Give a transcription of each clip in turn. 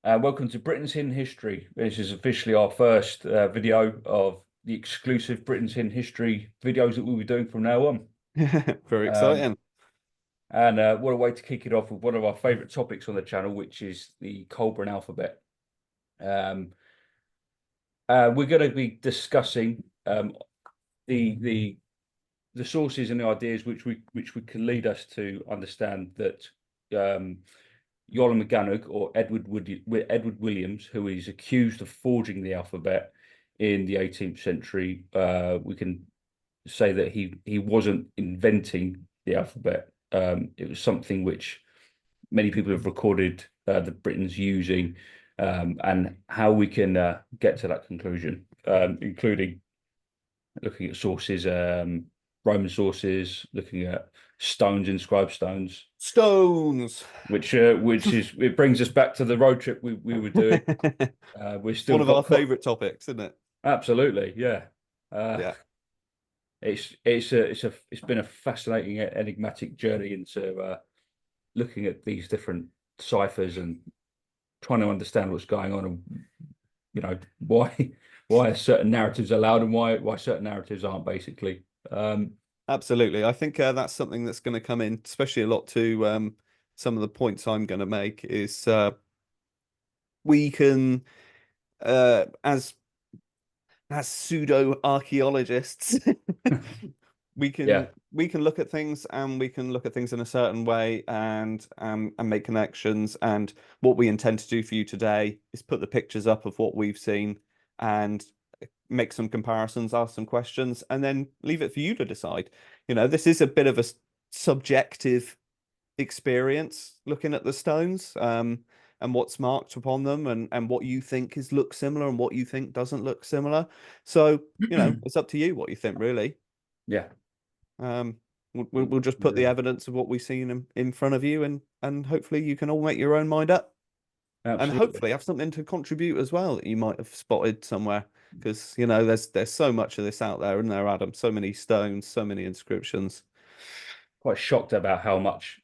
Welcome to Britain's Hidden History. This is officially our first video of the exclusive Britain's Hidden History videos that we'll be doing from now on. Very Um, exciting. and what a way to kick it off with one of our favourite topics on the channel, which is the Coelbren alphabet. We're going to be discussing the sources and the ideas which can lead us to understand that Iolo McGannog, or Edward Williams, who is accused of forging the alphabet in the 18th century, we can say that he wasn't inventing the alphabet. It was something which many people have recorded the Britons using, and how we can get to that conclusion, including looking at sources, Roman sources, looking at stones, inscribed stones, which is it brings us back to the road trip we were doing. We're still One of our favorite topics, isn't it? Absolutely, yeah. Yeah, It's been a fascinating, enigmatic journey into looking at these different ciphers and trying to understand what's going on, and why certain narratives are allowed and why certain narratives aren't, basically. absolutely. I think that's something that's going to come in, especially a lot to some of the points I'm going to make is we can, as pseudo archaeologists, we Yeah. can look at things, and we can look at things in a certain way and make connections. And what we intend to do for you today is put the pictures up of what we've seen and make some comparisons, ask some questions, and then leave it for you to decide. This is a bit of a subjective experience looking at the stones, and what's marked upon them, and what you think looks similar and what you think doesn't look similar. So, it's up to you what you think, really. Yeah. We'll just put the evidence of what we've seen in front of you, and hopefully you can all make your own mind up, and Absolutely. hopefully have something to contribute as well that you might have spotted somewhere. Because there's so much of this out there, isn't there, Adam? So many stones, so many inscriptions. Quite shocked about how much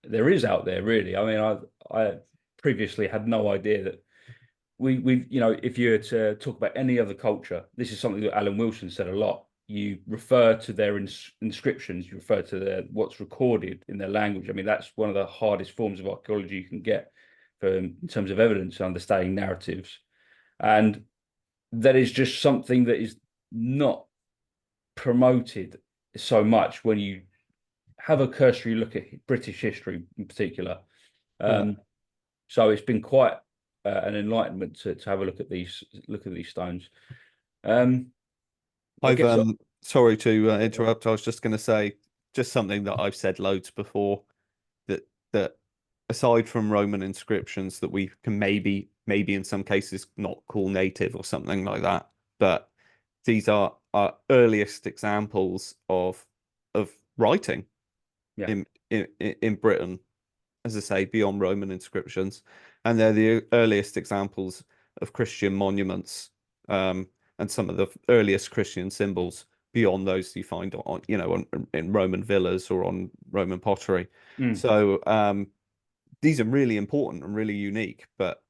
there is out there, really. I mean, I previously had no idea that we if you were to talk about any other culture, this is something that Alan Wilson said a lot. You refer to their inscriptions, you refer to what's recorded in their language. I mean, that's one of the hardest forms of archaeology you can get in terms of evidence and understanding narratives. And that is just something that is not promoted so much when you have a cursory look at British history in particular. So it's been quite an enlightenment to have a look at these stones. Sorry to interrupt. I was just going to say just something that I've said loads before, that aside from Roman inscriptions that we can maybe in some cases not call native or something like that, but these are our earliest examples of writing in Britain, as I say, beyond Roman inscriptions, and they're the earliest examples of Christian monuments, and some of the earliest Christian symbols beyond those you find in Roman villas or on Roman pottery. So these are really important and really unique, but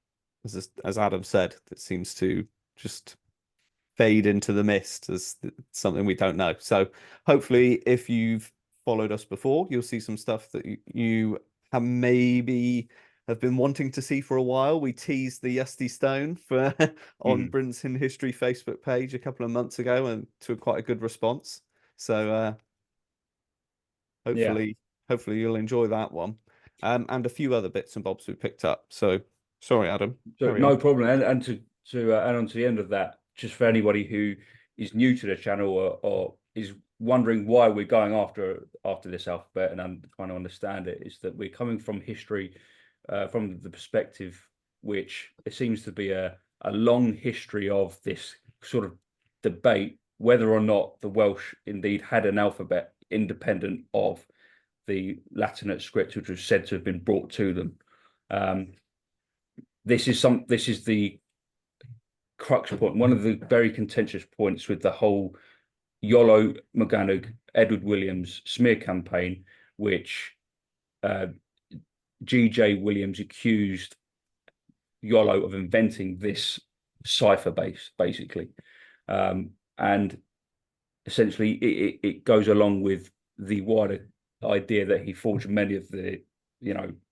as Adam said, it seems to just fade into the mist as something we don't know. So hopefully, if you've followed us before, you'll see some stuff that you have maybe have been wanting to see for a while. We teased the Yusty Stone on Britain's Hidden History Facebook page a couple of months ago, and to quite a good response. So hopefully you'll enjoy that one, and a few other bits and bobs we picked up. So sorry, Adam. So no problem. And to add on to the end of that, just for anybody who is new to the channel or is wondering why we're going after this alphabet and trying to understand it, is that we're coming from history, from the perspective which it seems to be a long history of this sort of debate whether or not the Welsh indeed had an alphabet independent of the Latinate script, which was said to have been brought to them. This is the crux point, one of the very contentious points with the whole Iolo McGannog, Edward Williams smear campaign, which G.J. Williams accused Iolo of inventing this cipher base, basically. And essentially it goes along with the wider idea that he forged many of the,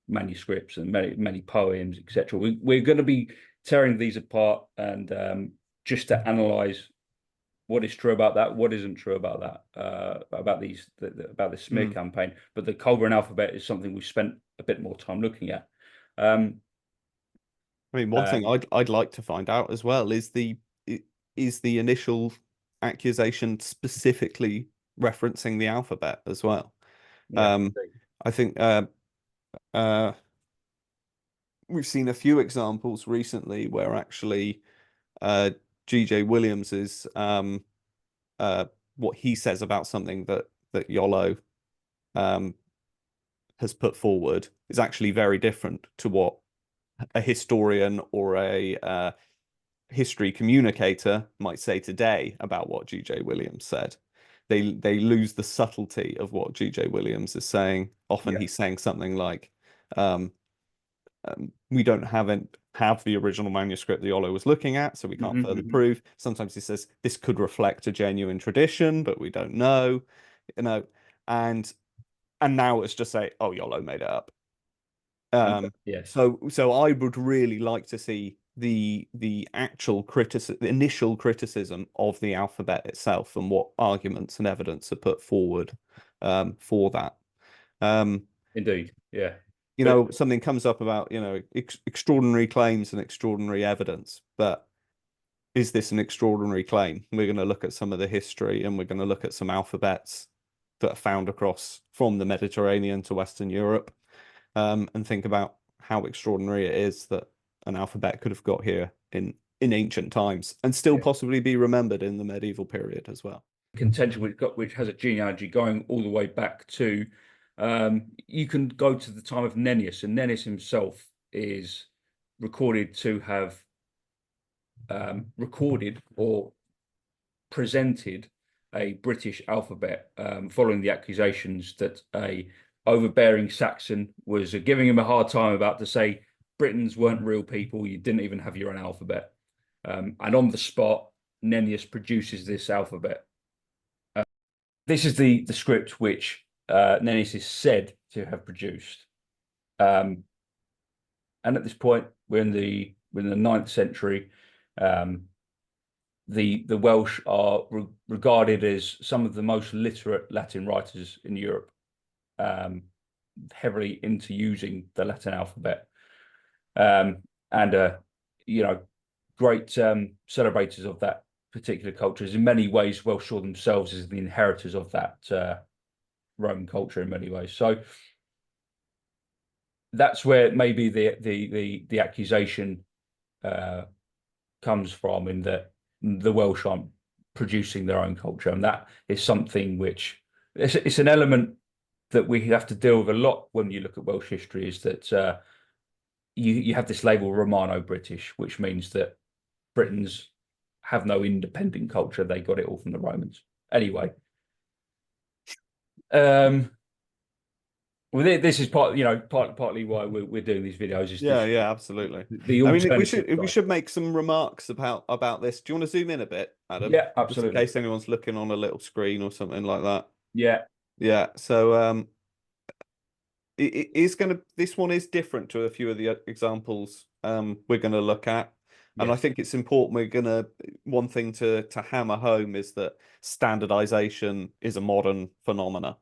manuscripts and many poems, etc. We're going to be tearing these apart and just to analyze what is true about that, what isn't true about that, about the smear campaign. But the Coelbren alphabet is something we've spent a bit more time looking at. I mean, one thing I'd like to find out as well is the initial accusation specifically referencing the alphabet as well. Yeah, I think we've seen a few examples recently where actually G.J. Williams is what he says about something that Iolo has put forward is actually very different to what a historian or a history communicator might say today about what G.J. Williams said. They lose the subtlety of what G.J. Williams is saying. Often he's saying something like, we don't have the original manuscript that Iolo was looking at, so we can't further prove. Sometimes he says this could reflect a genuine tradition, but we don't know, and now it's just say, oh, Iolo made it up. yes. So I would really like to see the actual initial criticism of the alphabet itself and what arguments and evidence are put forward for that. Indeed, yeah. Something comes up about extraordinary claims and extraordinary evidence, but is this an extraordinary claim? We're going to look at some of the history, and we're going to look at some alphabets that are found across from the Mediterranean to Western Europe, and think about how extraordinary it is that an alphabet could have got here in ancient times and still possibly be remembered in the medieval period as well. Contention which has a genealogy going all the way back to, you can go to the time of Nennius, and Nennius himself is recorded to have recorded or presented a British alphabet following the accusations that a overbearing Saxon was giving him a hard time about to say Britons weren't real people, you didn't even have your own alphabet. And on the spot, Nennius produces this alphabet. This is the script which Nennius is said to have produced. And at this point, we're in the 9th century. The Welsh are regarded as some of the most literate Latin writers in Europe, heavily into using the Latin alphabet, and great celebrators of that particular cultures. In many ways, Welsh saw themselves as the inheritors of that Roman culture in many ways. So that's where maybe the accusation comes from, in that the Welsh aren't producing their own culture, and that is something which it's an element that we have to deal with a lot when you look at Welsh history, is that you have this label Romano-British, which means that Britons have no independent culture. They got it all from the Romans. Anyway, well, this is partly why we're doing these videos. Absolutely. I mean, we should make some remarks about this. Do you want to zoom in a bit, Adam? Yeah, absolutely. Just in case anyone's looking on a little screen or something like that. Yeah. So it is this one is different to a few of the examples we're going to look at. And I think it's important. One thing to hammer home is that standardization is a modern phenomena.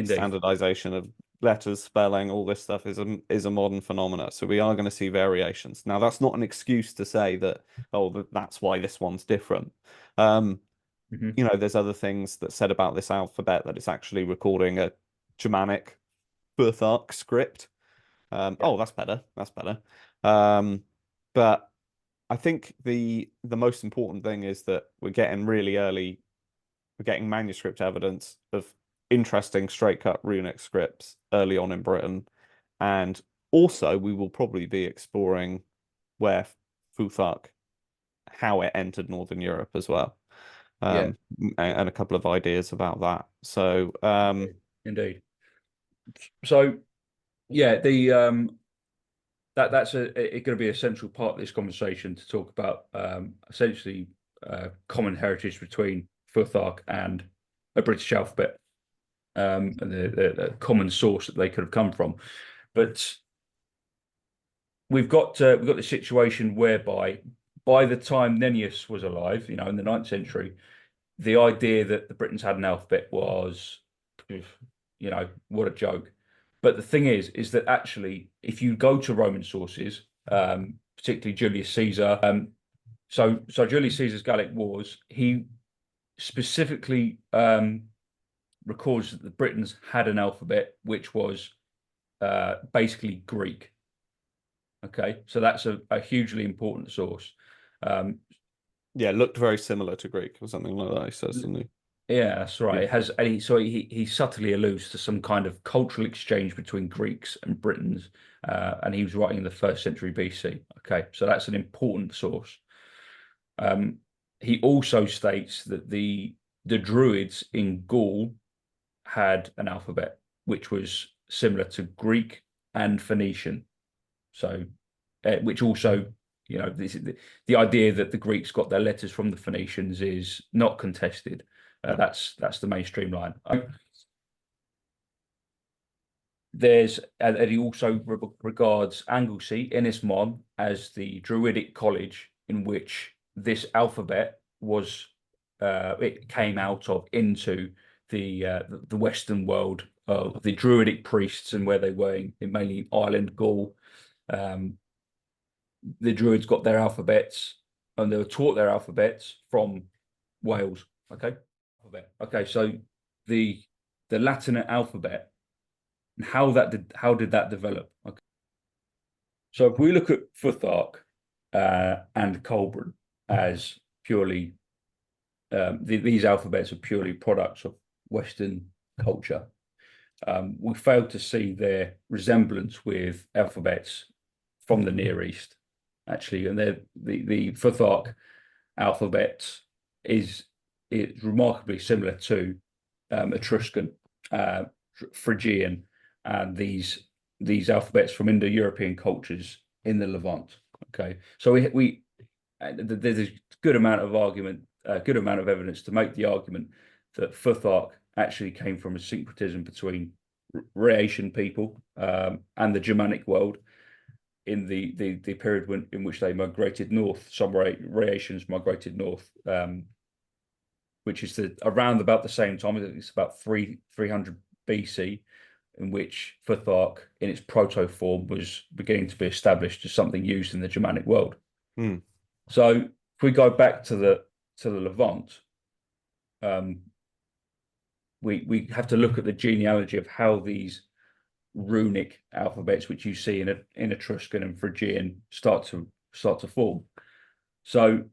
Standardization of letters, spelling, all this stuff is a modern phenomena. So we are going to see variations. Now, that's not an excuse to say that, that's why this one's different. There's other things that said about this alphabet, that it's actually recording a Germanic Futhark script. That's better. But I think the most important thing is that we're getting manuscript evidence of interesting straight cut runic scripts early on in Britain, and also we will probably be exploring where Futhark, how it entered Northern Europe as well, and a couple of ideas about that. So indeed. So the that's going to be a central part of this conversation to talk about essentially common heritage between Futhark and a British alphabet, and the common source that they could have come from. But we've got the situation whereby by the time Nennius was alive, in the 9th century, the idea that the Britons had an alphabet was, what a joke. But the thing is that actually, if you go to Roman sources, particularly Julius Caesar, so Julius Caesar's Gallic Wars, he specifically records that the Britons had an alphabet which was basically Greek. Okay, so that's a hugely important source. Yeah, it looked very similar to Greek or something like that, he says, doesn't he? Yeah, that's right. Yeah. It has, and he subtly alludes to some kind of cultural exchange between Greeks and Britons, and he was writing in the 1st century BC. Okay, so that's an important source. He also states that the Druids in Gaul had an alphabet which was similar to Greek and Phoenician. So, which also, the idea that the Greeks got their letters from the Phoenicians is not contested. That's the mainstream line. And he also regards Anglesey, Innismon, as the Druidic college in which this alphabet was. It came out of into the Western world of the Druidic priests and where they were in mainly Ireland, Gaul. The Druids got their alphabets and they were taught their alphabets from Wales. Okay, so the Latin alphabet, how did that develop? Okay. So if we look at Futhark and Coelbren as purely these alphabets are purely products of Western culture, we fail to see their resemblance with alphabets from the Near East, actually, and the Futhark alphabet is remarkably similar to Etruscan, Phrygian, and these alphabets from Indo-European cultures in the Levant. Okay, so there's a good amount of argument, a good amount of evidence to make the argument that Futhark actually came from a syncretism between Rhaetian people and the Germanic world in the period in which they migrated north. Some Rhaetians migrated north, which is around about the same time. It's about 300 BC, in which Futhark, in its proto form, was beginning to be established as something used in the Germanic world. So if we go back to the Levant, we have to look at the genealogy of how these runic alphabets, which you see in Etruscan and Phrygian, start to form. So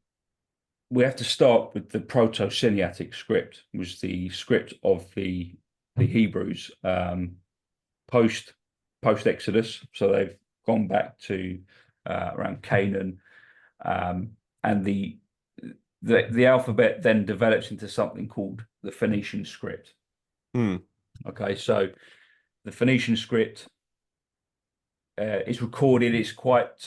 we have to start with the Proto-Sinaitic script, which was the script of the Hebrews post Exodus. So they've gone back to around Canaan, and the alphabet then develops into something called the Phoenician script. Okay, so the Phoenician script is recorded. It's quite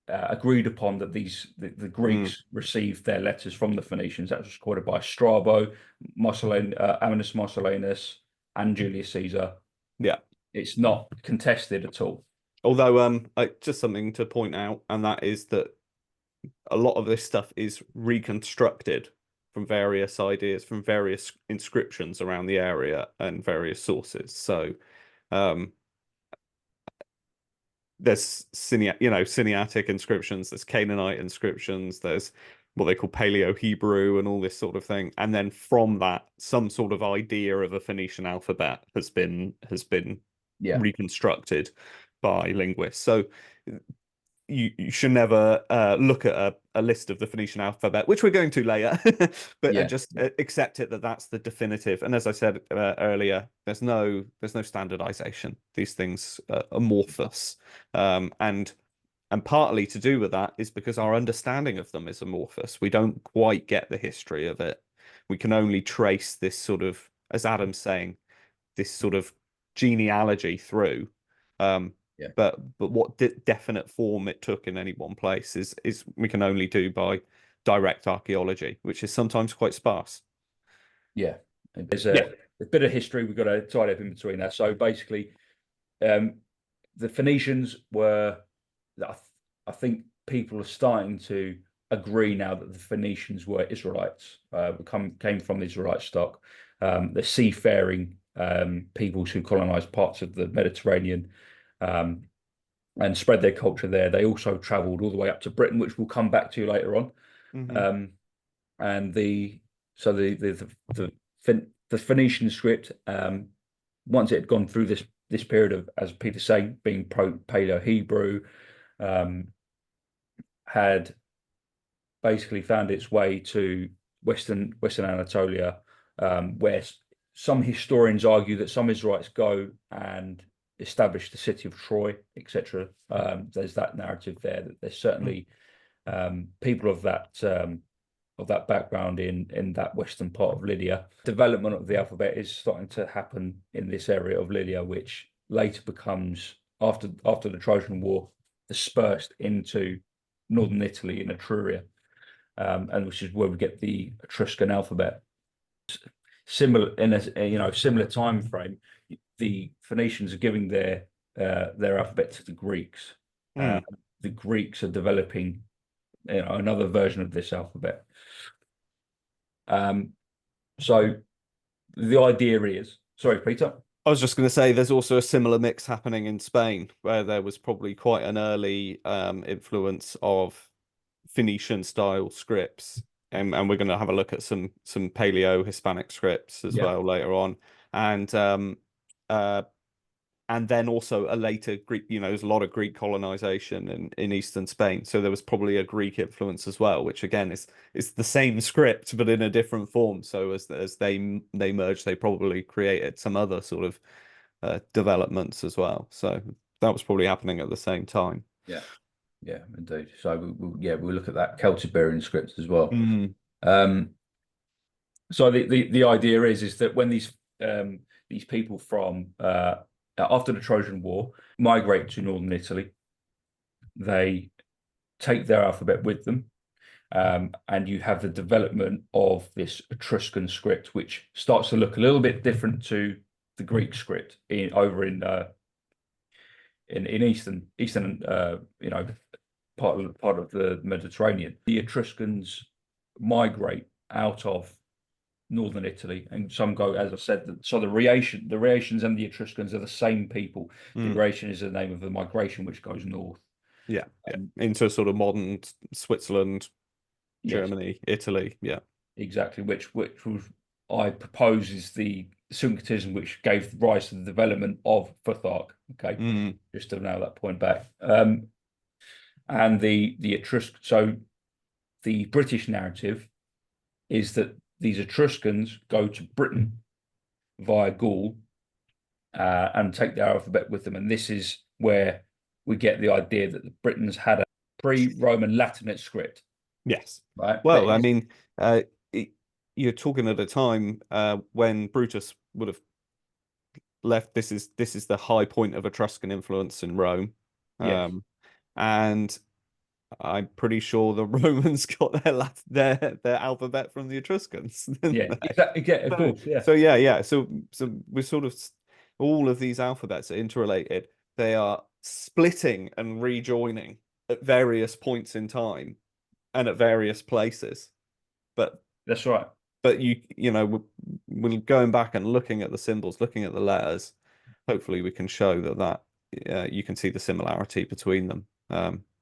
agreed upon that the Greeks received their letters from the Phoenicians. That was recorded by Strabo, Amminus Marcellinus, and Julius Caesar. Yeah, it's not contested at all. Although, just something to point out, and that is that a lot of this stuff is reconstructed from various ideas, from various inscriptions around the area and various sources. So there's Sinaitic inscriptions, there's Canaanite inscriptions, there's what they call Paleo-Hebrew and all this sort of thing. And then from that, some sort of idea of a Phoenician alphabet has been reconstructed by linguists. So you should never look at a list of the Phoenician alphabet, which we're going to later, but just accept it that that's the definitive. And as I said earlier, there's no standardization. These things are amorphous, and partly to do with that is because our understanding of them is amorphous. We don't quite get the history of it. We can only trace this sort of, as Adam's saying, this sort of genealogy through. Yeah. But what definite form it took in any one place is we can only do by direct archaeology, which is sometimes quite sparse. Yeah. And there's Yeah. a bit of history we've got to tie up in between that. So basically, the Phoenicians were, I think people are starting to agree now that the Phoenicians were Israelites, came from the Israelite stock. The seafaring peoples who colonized parts of the Mediterranean and spread their culture there. They also traveled all the way up to Britain, which we'll come back to later on. Mm-hmm. And the Phoenician script, once it had gone through this period of, as Peter's saying, being Paleo-Hebrew, had basically found its way to Western Anatolia, where some historians argue that some Israelites go and establish the city of Troy, etc. There's that narrative there that there's certainly people of that background in that western part of Lydia. Development of the alphabet is starting to happen in this area of Lydia, which later becomes, after the Trojan War, dispersed into northern Italy in Etruria, and which is where we get the Etruscan alphabet. Similar in a similar time frame, the Phoenicians are giving their alphabet to the Greeks. The Greeks are developing another version of this alphabet. So the idea is, sorry, Peter. I was just going to say there's also a similar mix happening in Spain, where there was probably quite an early influence of Phoenician style scripts. And we're going to have a look at some Paleo Hispanic scripts as well later on. And then also a later Greek, there's a lot of Greek colonization in eastern Spain. So there was probably a Greek influence as well, which again is the same script, but in a different form. So as they merged, they probably created some other sort of developments as well. So that was probably happening at the same time. Yeah, yeah, indeed. So we'll look at that Celtiberian script as well. So the idea is that when these people from after the Trojan War migrate to northern Italy, they take their alphabet with them, and you have the development of this Etruscan script, which starts to look a little bit different to the Greek script over in eastern part of the Mediterranean. The Etruscans migrate out of northern Italy, and some go, as I said, so the Rhaetians and the Etruscans are the same people. The Rhaetian is the name of the migration which goes north. Yeah, into sort of modern Switzerland, Germany, Italy. Yeah, exactly. Which was, I propose, is the syncretism which gave rise to the development of Futhark. Okay, just to nail that point back. And the Etruscan. So the British narrative is that these Etruscans go to Britain via Gaul and take their alphabet with them. And this is where we get the idea that the Britons had a pre-Roman Latinate script. Yes. Right. Well, I mean, you're talking at a time when Brutus would have left. This is the high point of Etruscan influence in Rome. And I'm pretty sure the Romans got their alphabet from the Etruscans. Exactly. Yeah, of course. Yeah. So we're sort of, all of these alphabets are interrelated. They are splitting and rejoining at various points in time and at various places. But that's right. But when going back and looking at the symbols, looking at the letters, hopefully we can show that you can see the similarity between them.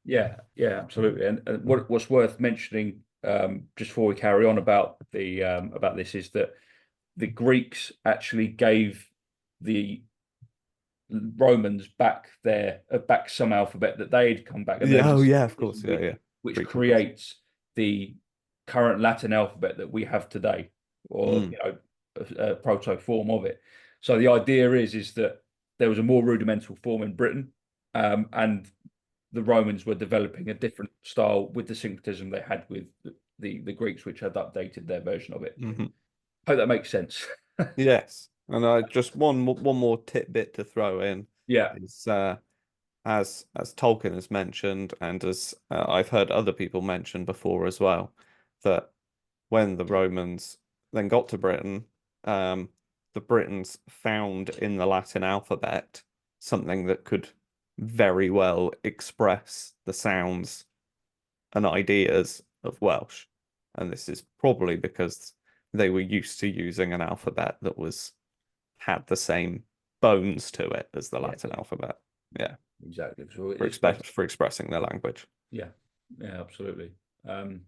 Yeah, absolutely. And what's worth mentioning, just before we carry on about this, is that the Greeks actually gave the Romans back some alphabet that they had come back. And of course, which creates the current Latin alphabet that we have today, or a proto form of it. So the idea is that there was a more rudimental form in Britain, and the Romans were developing a different style with the syncretism they had with the Greeks, which had updated their version of it. Hope that makes sense. Yes, and just one more tidbit to throw in. Yeah, is as Tolkien has mentioned, and as I've heard other people mention before as well, that when the Romans then got to Britain, the Britons found in the Latin alphabet something that could very well express the sounds and ideas of Welsh. And this is probably because they were used to using an alphabet that had the same bones to it as the Latin alphabet. Yeah, exactly. So for expressing their language. Yeah, absolutely. And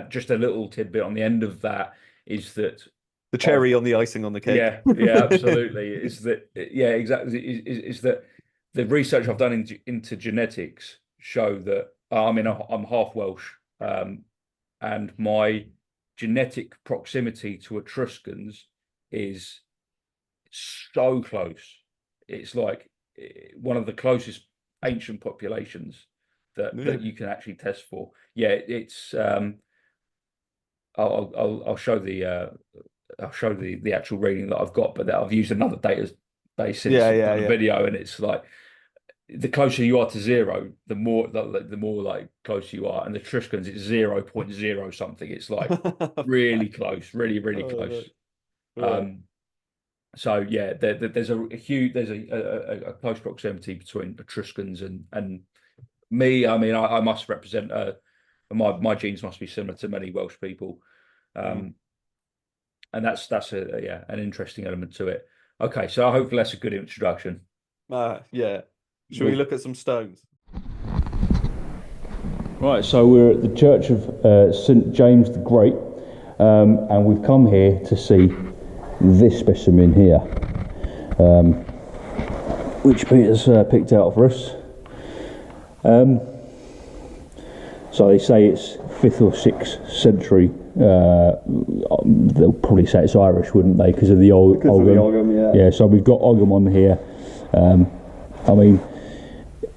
just a little tidbit on the end of that is that the cherry on the icing on the cake. Yeah, absolutely. Is that exactly? Is that the research I've done into genetics show that I'm half Welsh, and my genetic proximity to Etruscans is so close. It's like one of the closest ancient populations that you can actually test for. Yeah, it's I'll show the actual reading that I've got, but that I've used another database since the video, and it's like the closer you are to zero, the more like close you are, and the Etruscans it's 0.0 something. It's like really close, really close. Right. So yeah, there's a close proximity between Etruscans and me. I mean, I must represent my genes must be similar to many Welsh people, and that's an interesting element to it. Okay, so hopefully that's a good introduction. Yeah. Should we look at some stones? Right, so we're at the Church of St James the Great, and we've come here to see this specimen here, which Peter's picked out for us. So they say it's 5th or 6th century. They'll probably say it's Irish, wouldn't they? Because of the Ogham. Yeah. So we've got Ogham on here. I mean,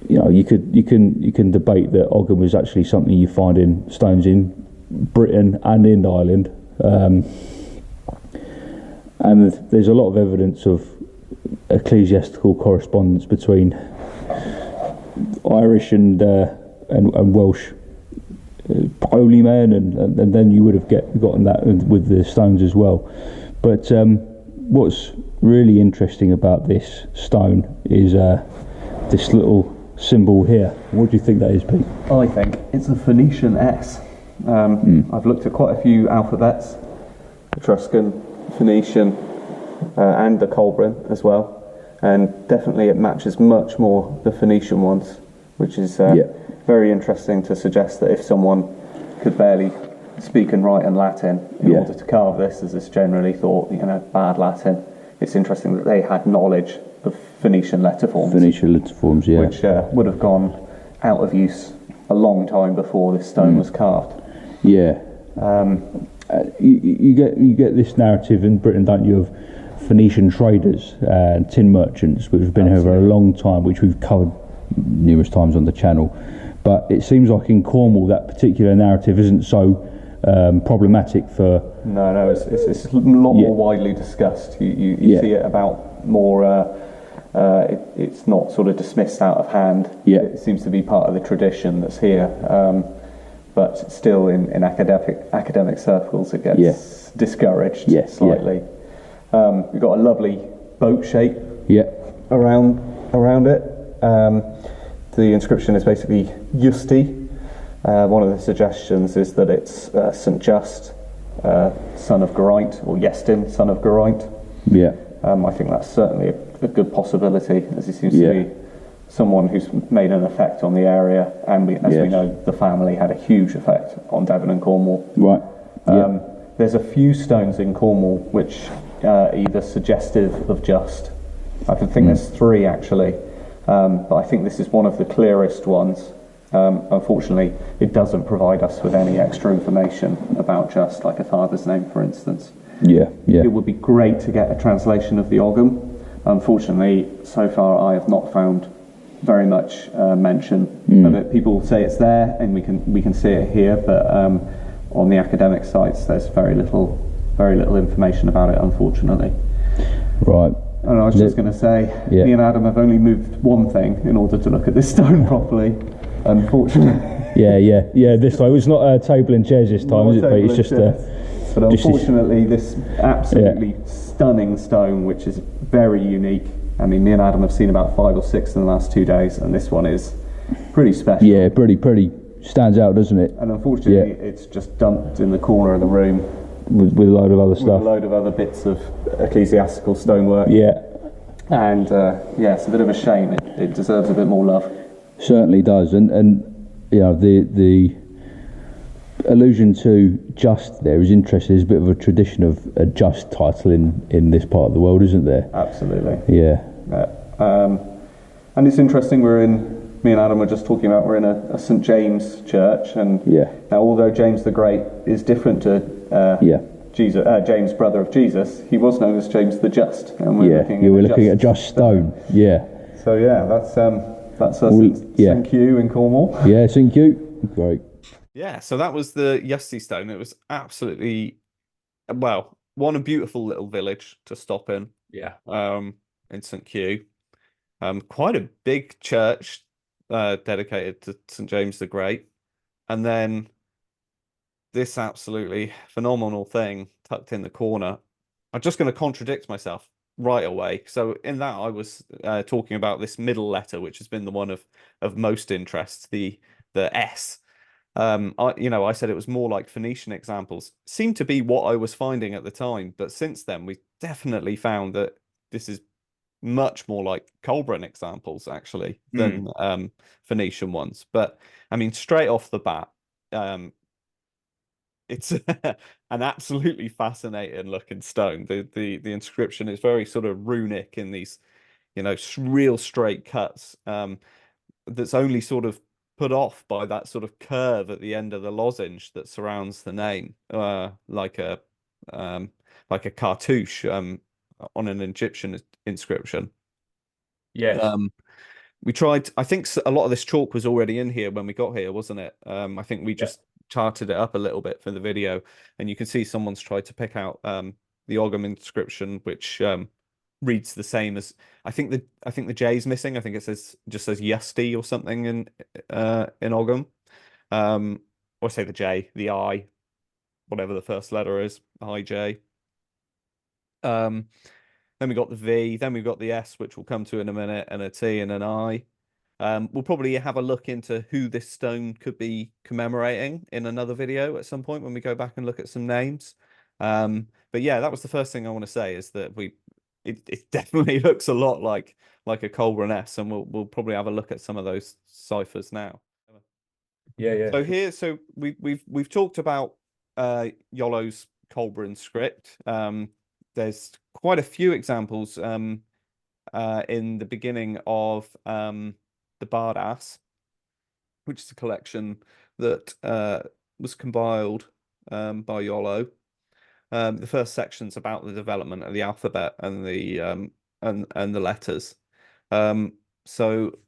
you can debate that Ogham was actually something you find in stones in Britain and in Ireland. And there's a lot of evidence of ecclesiastical correspondence between Irish and Welsh holy men, and then you would have gotten that with the stones as well. But what's really interesting about this stone is this little symbol here. What do you think that is, Pete? I think it's a Phoenician S. I've looked at quite a few alphabets, Etruscan, Phoenician, and the Coelbren as well, and definitely it matches much more the Phoenician ones, which is very interesting to suggest that if someone could barely speak and write in Latin in order to carve this, as it's generally thought, bad Latin, it's interesting that they had knowledge of Phoenician letterforms. Which would have gone out of use a long time before this stone was carved. Yeah. You get this narrative in Britain, don't you, of Phoenician traders and tin merchants, which have been here for a long time, which we've covered numerous times on the channel. But it seems like in Cornwall that particular narrative isn't so problematic for... No, it's a lot more widely discussed. You see it about more... it's not sort of dismissed out of hand. It seems to be part of the tradition that's here. But still in academic circles it gets discouraged slightly. We've got a lovely boat shape around it. The inscription is basically Justi. One of the suggestions is that it's St Just, son of Geraint, or Iestyn, son of Geraint. I think that's certainly a good possibility, as he seems to be someone who's made an effect on the area, and we know, the family had a huge effect on Devon and Cornwall. Right. There's a few stones in Cornwall which are either suggestive of Just. I think there's 3 actually, but I think this is one of the clearest ones. Unfortunately, it doesn't provide us with any extra information about Just, like a father's name, for instance. It would be great to get a translation of the Ogham. Unfortunately, so far I have not found very much mention of it. People say it's there, and we can see it here, but on the academic sites, there's very little information about it, unfortunately. Right. And I was just going to say, me and Adam have only moved one thing in order to look at this stone properly, unfortunately. Yeah. This time it's not a table and chairs this time, is it? But it's just But unfortunately, this absolutely stunning stone, which is very unique. I mean, me and Adam have seen about 5 or 6 in the last 2 days, and this one is pretty special. Yeah, pretty stands out, doesn't it? And unfortunately, it's just dumped in the corner of the room with a load of other stuff. With a load of other bits of ecclesiastical stonework. Yeah. And it's a bit of a shame. It deserves a bit more love. Certainly does. And you know, the allusion to just there is interesting. There's a bit of a tradition of a just title in this part of the world, isn't there? Absolutely. Yeah. And it's interesting, me and Adam were just talking about, we're in a St. James church, and now although James the Great is different to Jesus, James, brother of Jesus, he was known as James the Just, and we're looking at a just stone. Yeah. So that's us St. Q in Cornwall. Yeah, St. Q. Great. Yeah, so that was the Yesti stone. It was absolutely, well, one a beautiful little village to stop in. Yeah. In St. Q. Quite a big church dedicated to St. James the Great. And then this absolutely phenomenal thing tucked in the corner. I'm just going to contradict myself right away. So in that, I was talking about this middle letter, which has been the one of most interest, the S. I said it was more like Phoenician examples. Seemed to be what I was finding at the time, but since then we definitely found that this is much more like Coelbren examples actually than Phoenician ones. But I mean, straight off the bat, it's an absolutely fascinating looking stone. The inscription is very sort of runic in these, real straight cuts. That's only sort of put off by that sort of curve at the end of the lozenge that surrounds the name, like a cartouche on an Egyptian inscription. Yes. We tried. I think a lot of this chalk was already in here when we got here, wasn't it? I think we just charted it up a little bit for the video, and you can see someone's tried to pick out the Ogham inscription, which reads the same as I think the J's missing. I think it just says Yusti or something in Ogham. Or say the J, the I, whatever the first letter is, IJ. Then we got the V, then we've got the S, which we'll come to in a minute, and a T and an I. We'll probably have a look into who this stone could be commemorating in another video at some point when we go back and look at some names. But yeah, that was the first thing I want to say, is that it definitely looks a lot like a Coelbren S, and we'll probably have a look at some of those ciphers now. Yeah. So we've talked about Iolo's Coelbren script. There's quite a few examples in the beginning of the Bardas, which is a collection that was compiled by Iolo. The first section's about the development of the alphabet and the letters. So,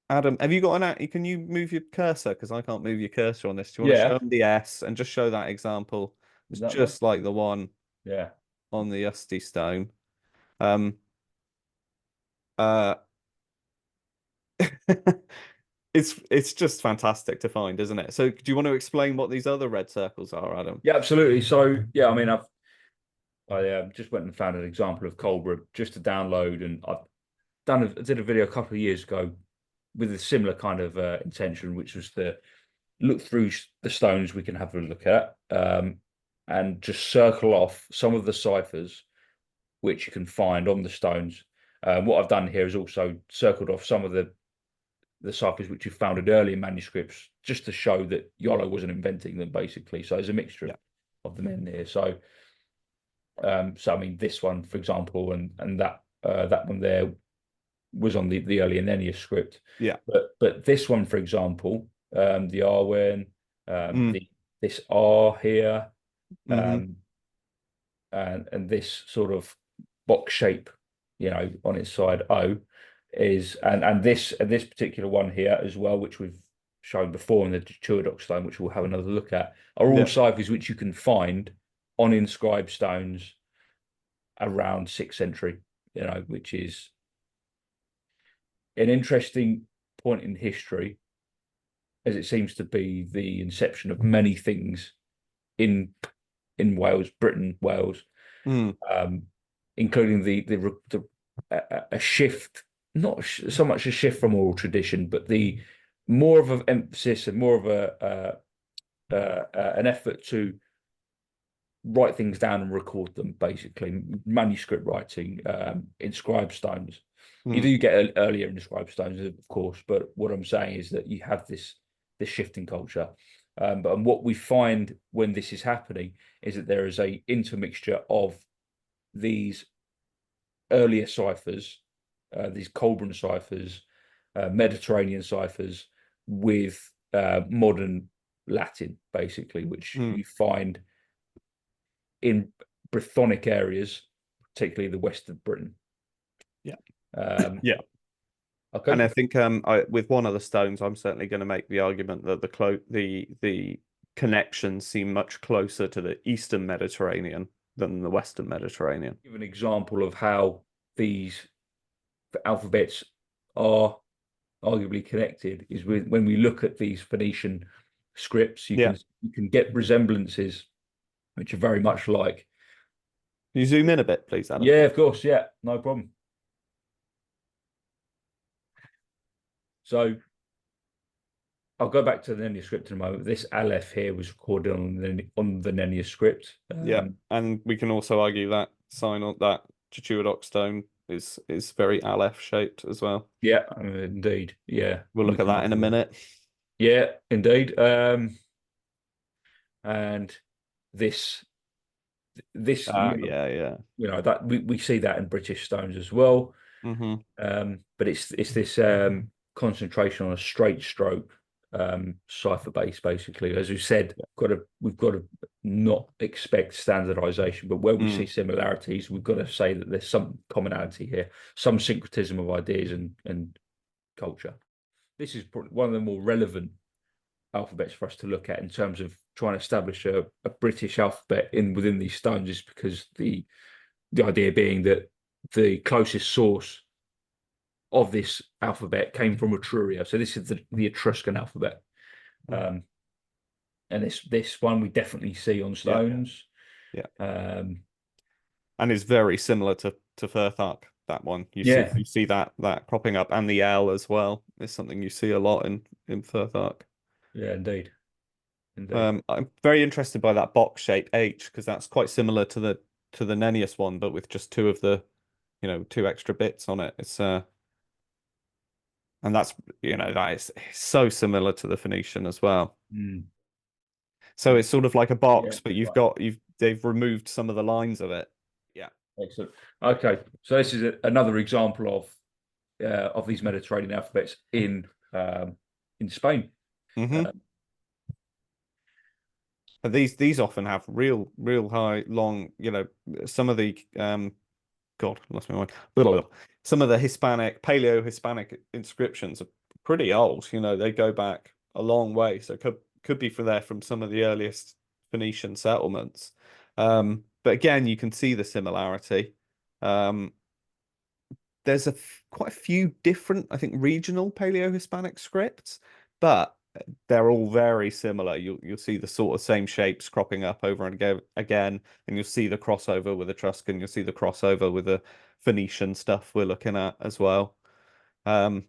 Adam, have you got can you move your cursor? Because I can't move your cursor on this. Do you want to show them the S and just show that example? It's just like the one on the Yusti stone. It's just fantastic to find, isn't it? So do you want to explain what these other red circles are, Adam? Yeah, absolutely. So yeah, I mean, I just went and found an example of Coelbren just to download, and I did a video a couple of years ago with a similar kind of intention, which was to look through the stones we can have a look at, and just circle off some of the ciphers which you can find on the stones. What I've done here is also circled off some of the ciphers which you found in earlier manuscripts, just to show that Iolo wasn't inventing them, basically. So there's a mixture of them in here. So I mean, this one, for example, and that one there was on the early Nennius script. Yeah. But this one, for example, the Arwen, this R here, and this sort of box shape, on its side O, is and this particular one here as well, which we've shown before in the Diodorus stone, which we'll have another look at, are all ciphers which you can find on inscribed stones around 6th century. you know, which is an interesting point in history, as it seems to be the inception of many things in Wales, Britain, Wales, including a shift, not so much a shift from oral tradition, but the more of an emphasis and more of an effort to write things down and record them, basically manuscript writing, inscribed stones. You do get earlier inscribed stones, of course, but what I'm saying is that you have this shifting culture. But what we find when this is happening is that there is a intermixture of these earlier ciphers, these Coelbren ciphers, Mediterranean ciphers, with modern Latin, basically, which you find in Brythonic areas, particularly the west of Britain. Yeah. Yeah. Okay. And I think with one of the stones, I'm certainly going to make the argument that the connections seem much closer to the Eastern Mediterranean than the Western Mediterranean. Give an example of how these alphabets are arguably connected is when we look at these Phoenician scripts, you can get resemblances which are very much like. Can you zoom in a bit, please, Adam? Yeah, of course. Yeah, no problem. So I'll go back to the Nennius script in a moment. This Aleph here was recorded on the Nennius script. Yeah, and we can also argue that sign on that Chichuadoc stone is very Aleph shaped as well. Yeah, indeed. Yeah, we'll look at that in a minute. Yeah, indeed. And this yeah, you know, that we see that in British stones as well. But it's this concentration on a straight stroke cipher base, basically. As we said, we've got to not expect standardization, but where we see similarities, we've got to say that there's some commonality here, some syncretism of ideas and culture. This is one of the more relevant alphabets for us to look at in terms of trying to establish a British alphabet within these stones, is because the idea being that the closest source of this alphabet came from Etruria. So this is the Etruscan alphabet. And this one we definitely see on stones. Yeah. And it's very similar to Futhark, that one. You see that cropping up, and the L as well is something you see a lot in Futhark. Yeah, indeed. I'm very interested by that box shape H, because that's quite similar to the Nennius one, but with just two of the, two extra bits on it. It's and that's, that is so similar to the Phoenician as well. So it's sort of like a box, but they've removed some of the lines of it. Yeah. Excellent. Okay, so this is another example of these Mediterranean alphabets in Spain. But these often have real high, long, some of the God, lost my mind. Some of the Paleo-Hispanic inscriptions are pretty old. They go back a long way. So could be from some of the earliest Phoenician settlements. But again, you can see the similarity. There's quite a few different, I think, regional Paleo-Hispanic scripts, but they're all very similar. You'll see the sort of same shapes cropping up over and again, and you'll see the crossover with Etruscan. You'll see the crossover with the Phoenician stuff we're looking at as well. An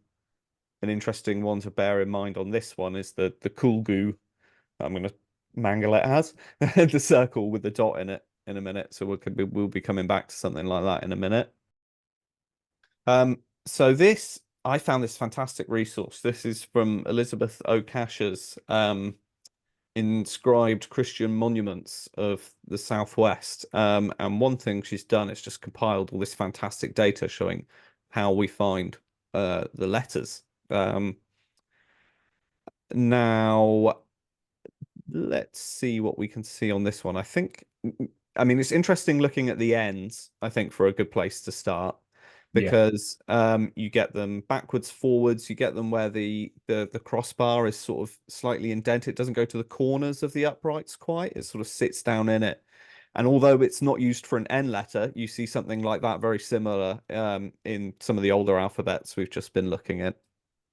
interesting one to bear in mind on this one is the Kulgu. I'm going to mangle it as the circle with the dot in it in a minute. So we'll be coming back to something like that in a minute. So I found this fantastic resource. This is from Elizabeth O'Cash's Inscribed Christian Monuments of the Southwest. And one thing she's done is just compiled all this fantastic data showing how we find the letters. Now, let's see what we can see on this one. I mean, it's interesting looking at the ends, I think, for a good place to start. Because you get them backwards, forwards. You get them where the crossbar is sort of slightly indented. It doesn't go to the corners of the uprights quite. It sort of sits down in it. And although it's not used for an N letter, you see something like that very similar in some of the older alphabets we've just been looking at.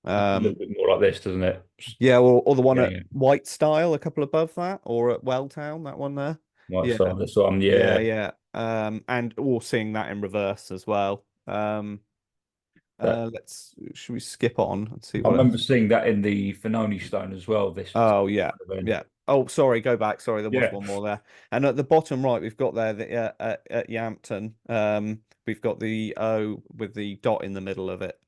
A little bit more like this, doesn't it? Yeah, or the one Yeah, at yeah. White Style, a couple above that, or at Welltown, that one there. Might Yeah, start this one. yeah, Yeah. yeah. And all seeing that in reverse as well. That, Should we skip on and see I what remember else? seeing that in the Fenoni stone as well. This Oh yeah, kind of event. yeah. Oh, sorry, go back. Sorry, there was Yeah. one more there. And at the bottom right, we've got there the at Yampton. We've got the O with the dot in the middle of it.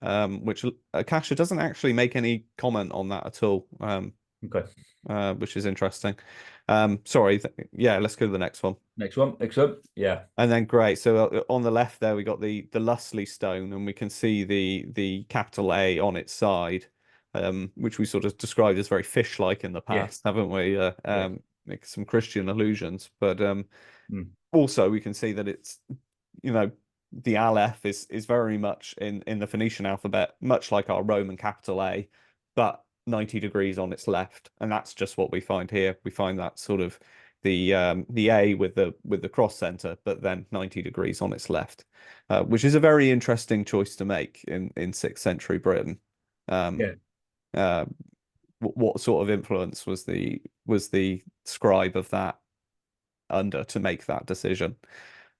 Which Akasha doesn't actually make any comment on that at all. Okay. Which is interesting. Sorry, yeah. Let's go to the next one. Next one. Excellent. Yeah. And then great. So on the left there, we got the Lussley stone, and we can see the capital A on its side, which we sort of described as very fish-like in the past, haven't we? Make some Christian allusions, but also we can see that it's, you know, the Aleph is very much in the Phoenician alphabet, much like our Roman capital A, but 90 degrees on its left, and that's just what we find here. We find that sort of the A with the cross center, but then 90 degrees on its left, which is a very interesting choice to make in 6th century Britain. What sort of influence was the scribe of that under to make that decision?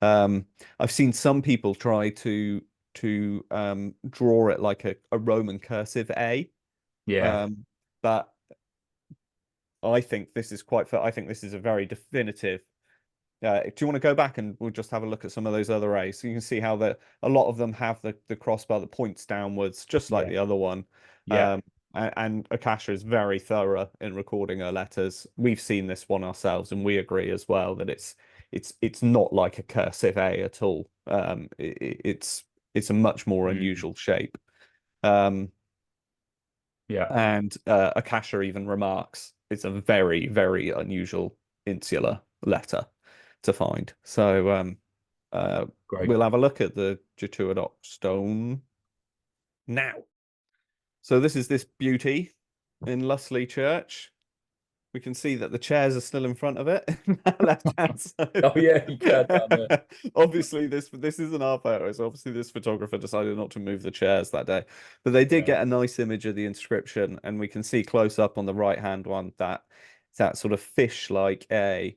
I've seen some people try to draw it like a Roman cursive A. But I think this is I think this is a very definitive. Do you want to go back and we'll just have a look at some of those other A's? So you can see how a lot of them have the crossbar that points downwards, just like the other one. And Akasha is very thorough in recording her letters. We've seen this one ourselves, and we agree as well that it's not like a cursive A at all. It's a much more unusual shape. And Akasha even remarks it's a very, very unusual insular letter to find. So we'll have a look at the Getuadoc stone now. So this is this beauty in Lussley Church. We can see that the chairs are still in front of it. Left-hand side. Oh yeah, you can down there. Obviously, this isn't our photo, so obviously this photographer decided not to move the chairs that day. But they did get a nice image of the inscription, and we can see close up on the right-hand one that sort of fish-like A.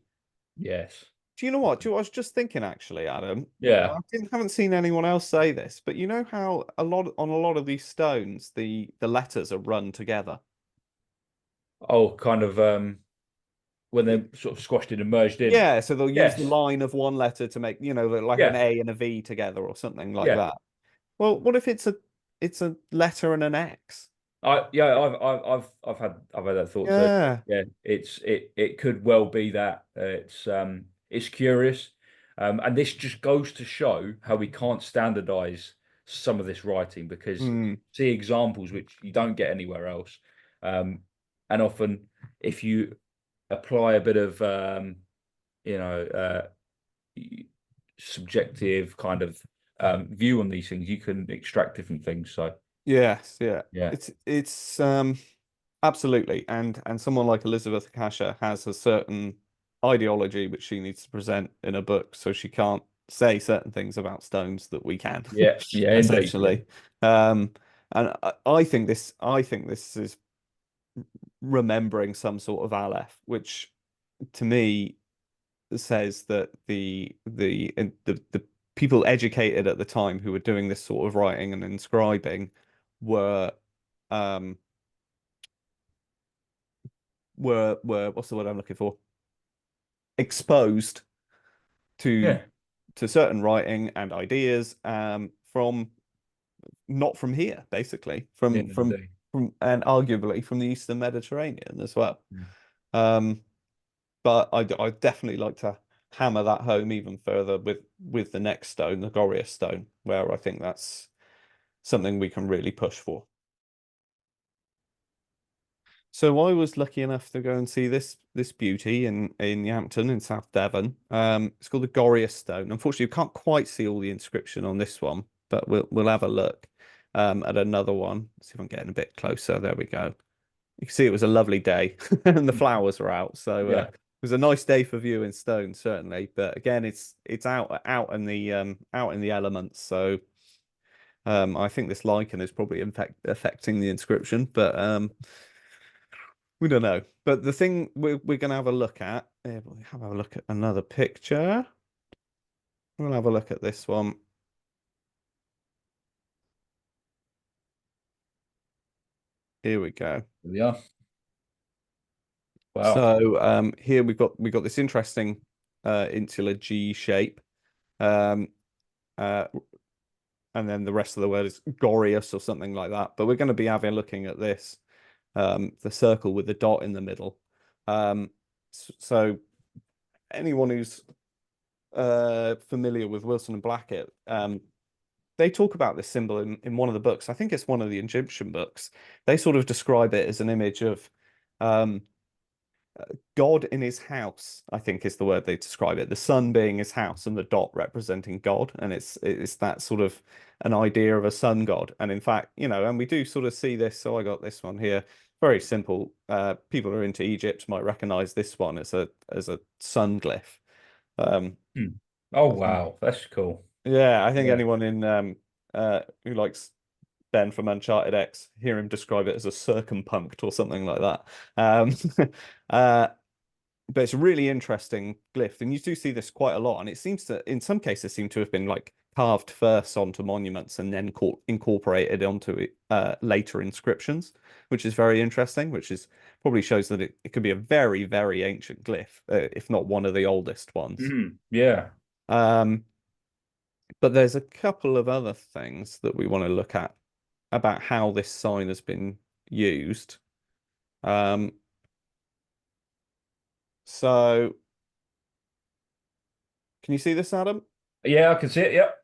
Yes. Do you know what? I was just thinking, actually, Adam. Yeah. I haven't seen anyone else say this, but you know how on a lot of these stones, the letters are run together. Oh, kind of when they're sort of squashed in and merged in. Yeah, so they'll use the line of one letter to make, you know, like an A and a V together or something like that. Well, what if it's a letter and an X? I've had that thought. Yeah. So, yeah, it could well be that. It's curious. And this just goes to show how we can't standardize some of this writing, because see examples which you don't get anywhere else. And often if you apply a bit of subjective kind of view on these things, you can extract different things. So yes, yeah. It's absolutely, and someone like Elizabeth Akasha has a certain ideology which she needs to present in a book, so she can't say certain things about stones that we can. Essentially. And I think this is remembering some sort of Aleph, which to me says that the people educated at the time who were doing this sort of writing and inscribing were what's the word I'm looking for? Exposed to certain writing and ideas from not from here, basically from and arguably from the Eastern Mediterranean as well. But I'd definitely like to hammer that home even further with the next stone, the Gorius stone, where I think that's something we can really push for. So I was lucky enough to go and see this beauty in Yampton in South Devon. It's called the Gorius stone. Unfortunately, you can't quite see all the inscription on this one, but we'll have a look at another one. Let's see if I'm getting a bit closer. There we go. You can see it was a lovely day and the flowers were out. So was a nice day for viewing stone, certainly. But again, it's out in the elements. So I think this lichen is probably affecting the inscription, but we don't know. But the thing we're going to have a look at, we'll have a look at another picture. We'll have a look at this one. Here we go. There we are. Wow. So here we've got this interesting insular G shape. And then the rest of the word is Gorius or something like that. But we're going to be looking at this, the circle with the dot in the middle. So anyone who's familiar with Wilson and Blackett, they talk about this symbol in one of the books. I think it's one of the Egyptian books. They sort of describe it as an image of God in his house, I think is the word they describe it. The sun being his house and the dot representing God. And it's that sort of an idea of a sun god. And in fact, and we do sort of see this. So I got this one here. Very simple. People who are into Egypt might recognize this one as a sun glyph. Oh, wow. That's cool. Yeah, I think anyone in who likes Ben from Uncharted X, hear him describe it as a circumpunct or something like that. But it's a really interesting glyph, and you do see this quite a lot. And it seems to, in some cases, seem to have been like carved first onto monuments and then incorporated onto later inscriptions, which is very interesting. Which is probably shows that it could be a very, very ancient glyph, if not one of the oldest ones. Yeah. But there's a couple of other things that we want to look at about how this sign has been used. So can you see this, Adam? Yeah, I can see it. Yep.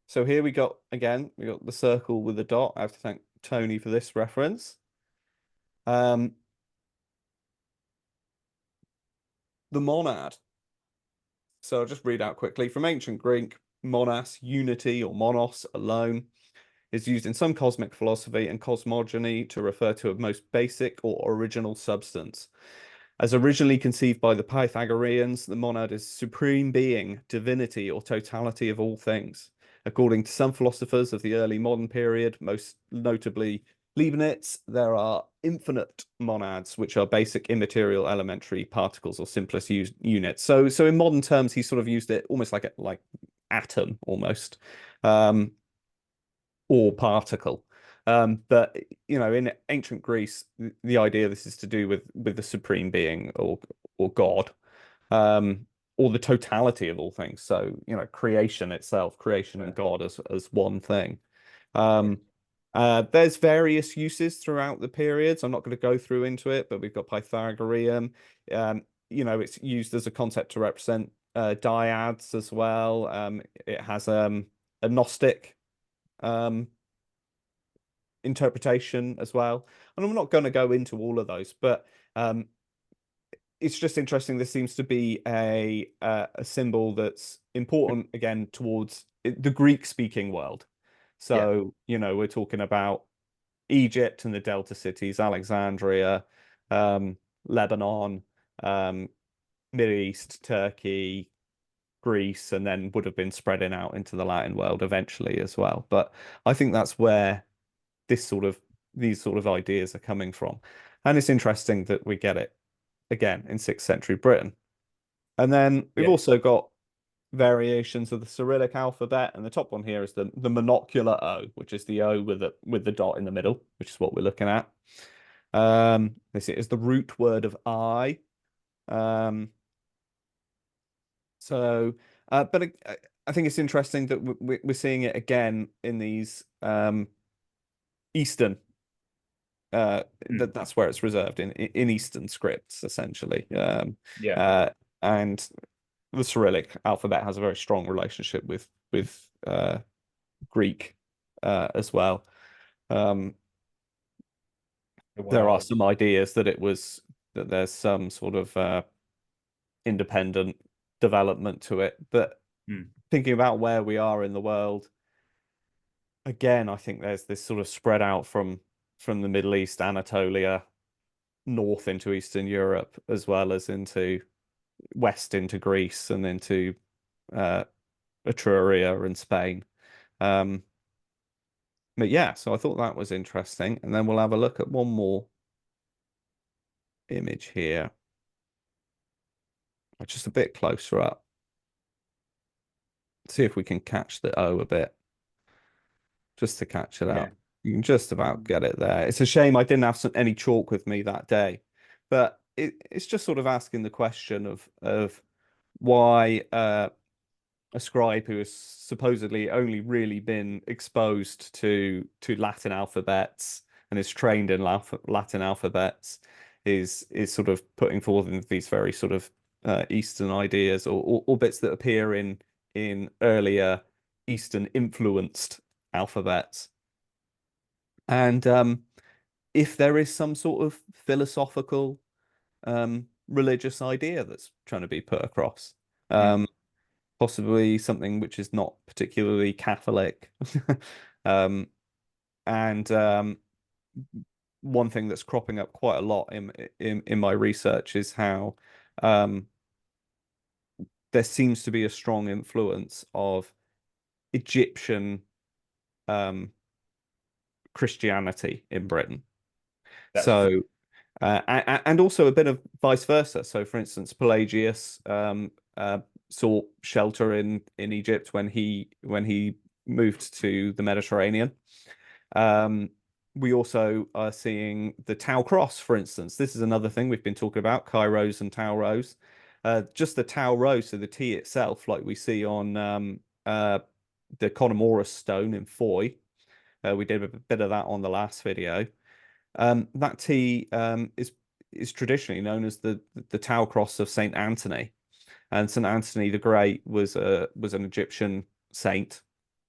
So here we got the circle with the dot. I have to thank Tony for this reference. The monad. So I'll just read out quickly. From ancient Greek, monas, unity, or monos, alone, is used in some cosmic philosophy and cosmogony to refer to a most basic or original substance. As originally conceived by the Pythagoreans, the monad is supreme being, divinity, or totality of all things. According to some philosophers of the early modern period, most notably Leibniz, there are infinite monads, which are basic immaterial elementary particles or simplest units. So in modern terms, he sort of used it almost like atom almost, or particle. But in ancient Greece, the idea this is to do with the supreme being or God, or the totality of all things. So creation itself, creation and God as one thing. There's various uses throughout the periods. I'm not going to go through into it, but we've got Pythagorean. It's used as a concept to represent dyads as well. It has a Gnostic interpretation as well, and I'm not going to go into all of those, but it's just interesting. This seems to be a symbol that's important again towards the Greek-speaking world. So we're talking about Egypt and the Delta cities, Alexandria, Lebanon, Middle East, Turkey, Greece, and then would have been spreading out into the Latin world eventually as well. But I think that's where these sort of ideas are coming from. And it's interesting that we get it again in 6th century Britain. And then we've also got variations of the Cyrillic alphabet, and the top one here is the monocular O, which is the O with the dot in the middle, which is what we're looking at. This is the root word of I. But I think it's interesting that we're seeing it again in these Eastern. That's where it's reserved in Eastern scripts, essentially. And the Cyrillic alphabet has a very strong relationship with Greek as well. There are some ideas that there's some sort of independent development to it, but thinking about where we are in the world, again, I think there's this sort of spread out from the Middle East, Anatolia, north into Eastern Europe, as well as into west into Greece and into Etruria and Spain. But yeah, so I thought that was interesting. And then we'll have a look at one more image here. Just a bit closer up. See if we can catch the O a bit. Just to catch it up. You can just about get it there. It's a shame I didn't have any chalk with me that day. But it's just sort of asking the question of why a scribe who has supposedly only really been exposed to Latin alphabets and is trained in Latin alphabets is sort of putting forth these very sort of Eastern ideas or bits that appear in earlier Eastern influenced alphabets. And if there is some sort of philosophical religious idea that's trying to be put across, possibly something which is not particularly Catholic. And one thing that's cropping up quite a lot in my research is how there seems to be a strong influence of Egyptian Christianity in Britain. So and also a bit of vice versa. So for instance, Pelagius sought shelter in Egypt when he moved to the Mediterranean. We also are seeing the Tau cross, for instance. This is another thing we've been talking about, Kairos and Tau rows. Just the Tau row, so the T itself, like we see on the Connemara stone in Foy. We did a bit of that on the last video. That T is traditionally known as the Tau cross of Saint Anthony, and Saint Anthony the Great was an Egyptian saint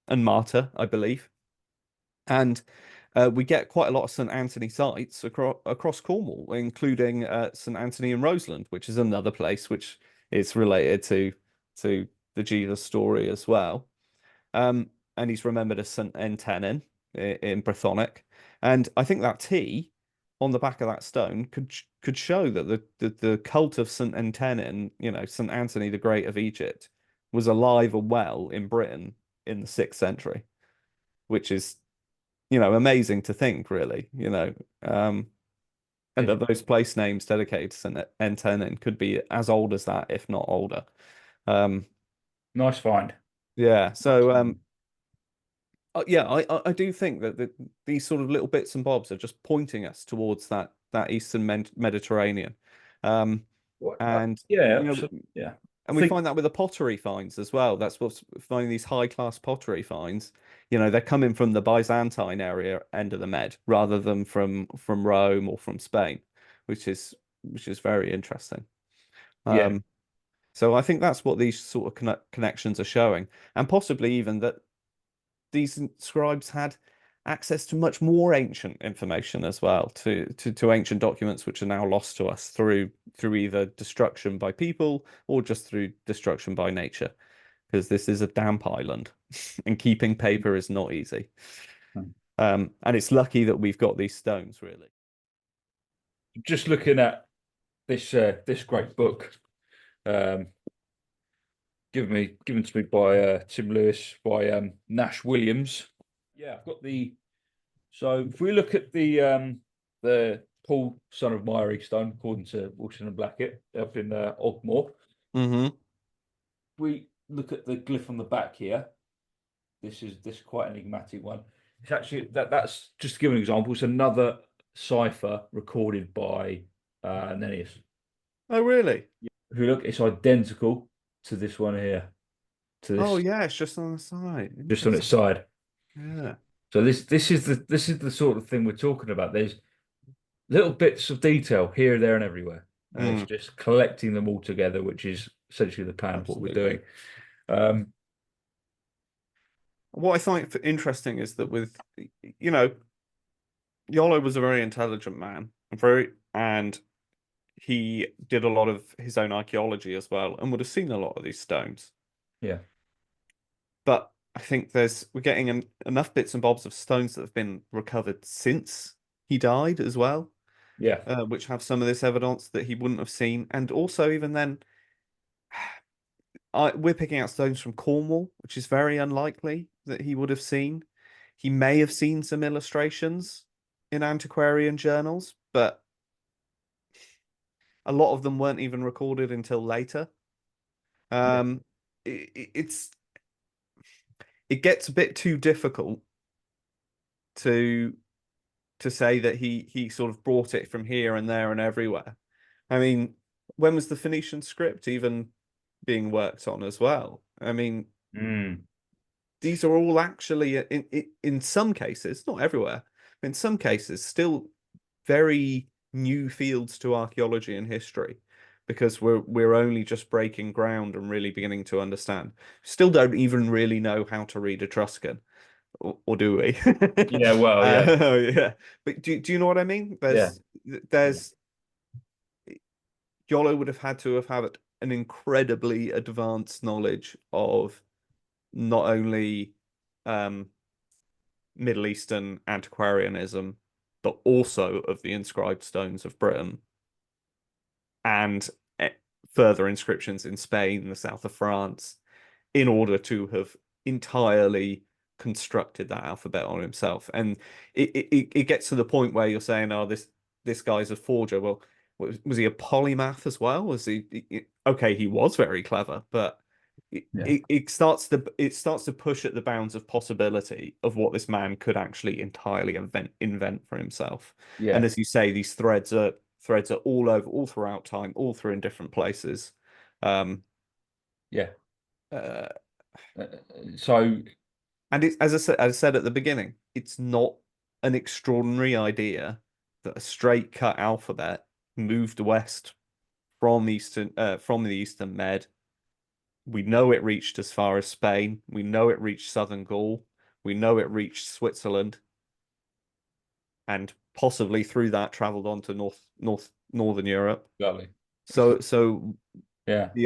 and martyr, I believe. And we get quite a lot of Saint Anthony sites across Cornwall, including Saint Anthony in Roseland, which is another place which is related to the Jesus story as well. And he's remembered as Saint Entenin in Brythonic. And I think that T on the back of that stone could show that the cult of Saint Entenin, Saint Anthony the Great of Egypt, was alive and well in Britain in the 6th century, which is, amazing to think, really, and that those place names dedicated to Saint Entenin could be as old as that, if not older. Nice find. Yeah. So yeah, I do think that these sort of little bits and bobs are just pointing us towards that Eastern Mediterranean. And and we find that with the pottery finds as well. That's what's finding these high-class pottery finds. They're coming from the Byzantine area end of the Med rather than from Rome or from Spain, which is very interesting. So I think that's what these sort of connections are showing, and possibly even that these scribes had access to much more ancient information as well, to ancient documents which are now lost to us through either destruction by people or just through destruction by nature, because this is a damp island and keeping paper is not easy. And it's lucky that we've got these stones, really. Just looking at this great book, given to me by Tim Lewis, by Nash Williams. Yeah, I've got so if we look at the Paul, son of Myrie stone, according to Wilson and Blackett, up in Ogmore. We look at the glyph on the back here. This is quite an enigmatic one. It's actually that's just to give an example. It's another cipher recorded by Nennius. Oh, really? If you look, it's identical to this one here. Oh yeah, it's just on the side. Just on its side. Yeah. So this is the sort of thing we're talking about. There's little bits of detail here, there, and everywhere, and it's just collecting them all together, which is essentially the plan of what we're doing. What I find interesting is that with Iolo was a very intelligent man, and he did a lot of his own archaeology as well, and would have seen a lot of these stones. Yeah. But I think we're getting enough bits and bobs of stones that have been recovered since he died as well. Yeah. Which have some of this evidence that he wouldn't have seen. And also, even then, we're picking out stones from Cornwall, which is very unlikely that he would have seen. He may have seen some illustrations in antiquarian journals, but a lot of them weren't even recorded until later. It gets a bit too difficult to say that he sort of brought it from here and there and everywhere. I mean, when was the Phoenician script even being worked on as well? I mean, these are all actually in some cases, not everywhere, but in some cases, still very new fields to archaeology and history, because we're only just breaking ground and really beginning to understand. Still don't even really know how to read Etruscan, or do we? Yeah, well, yeah. Yeah. But do you know what I mean? There's Yolo would have had to have had an incredibly advanced knowledge of not only Middle Eastern antiquarianism, but also of the inscribed stones of Britain, and further inscriptions in Spain, the south of France, in order to have entirely constructed that alphabet on himself. And it gets to the point where you're saying, oh, this guy's a forger. Well, was he a polymath as well? Was he okay? He was very clever, but it starts to push at the bounds of possibility of what this man could actually entirely invent for himself. Yeah. And as you say, these threads are all over, all throughout time, all through in different places. So, and it's, as I said at the beginning, it's not an extraordinary idea that a straight cut alphabet moved west from the Eastern Med. We know it reached as far as Spain. We know it reached southern Gaul. We know it reached Switzerland, and possibly through that traveled on to northern Europe. Exactly. So yeah, you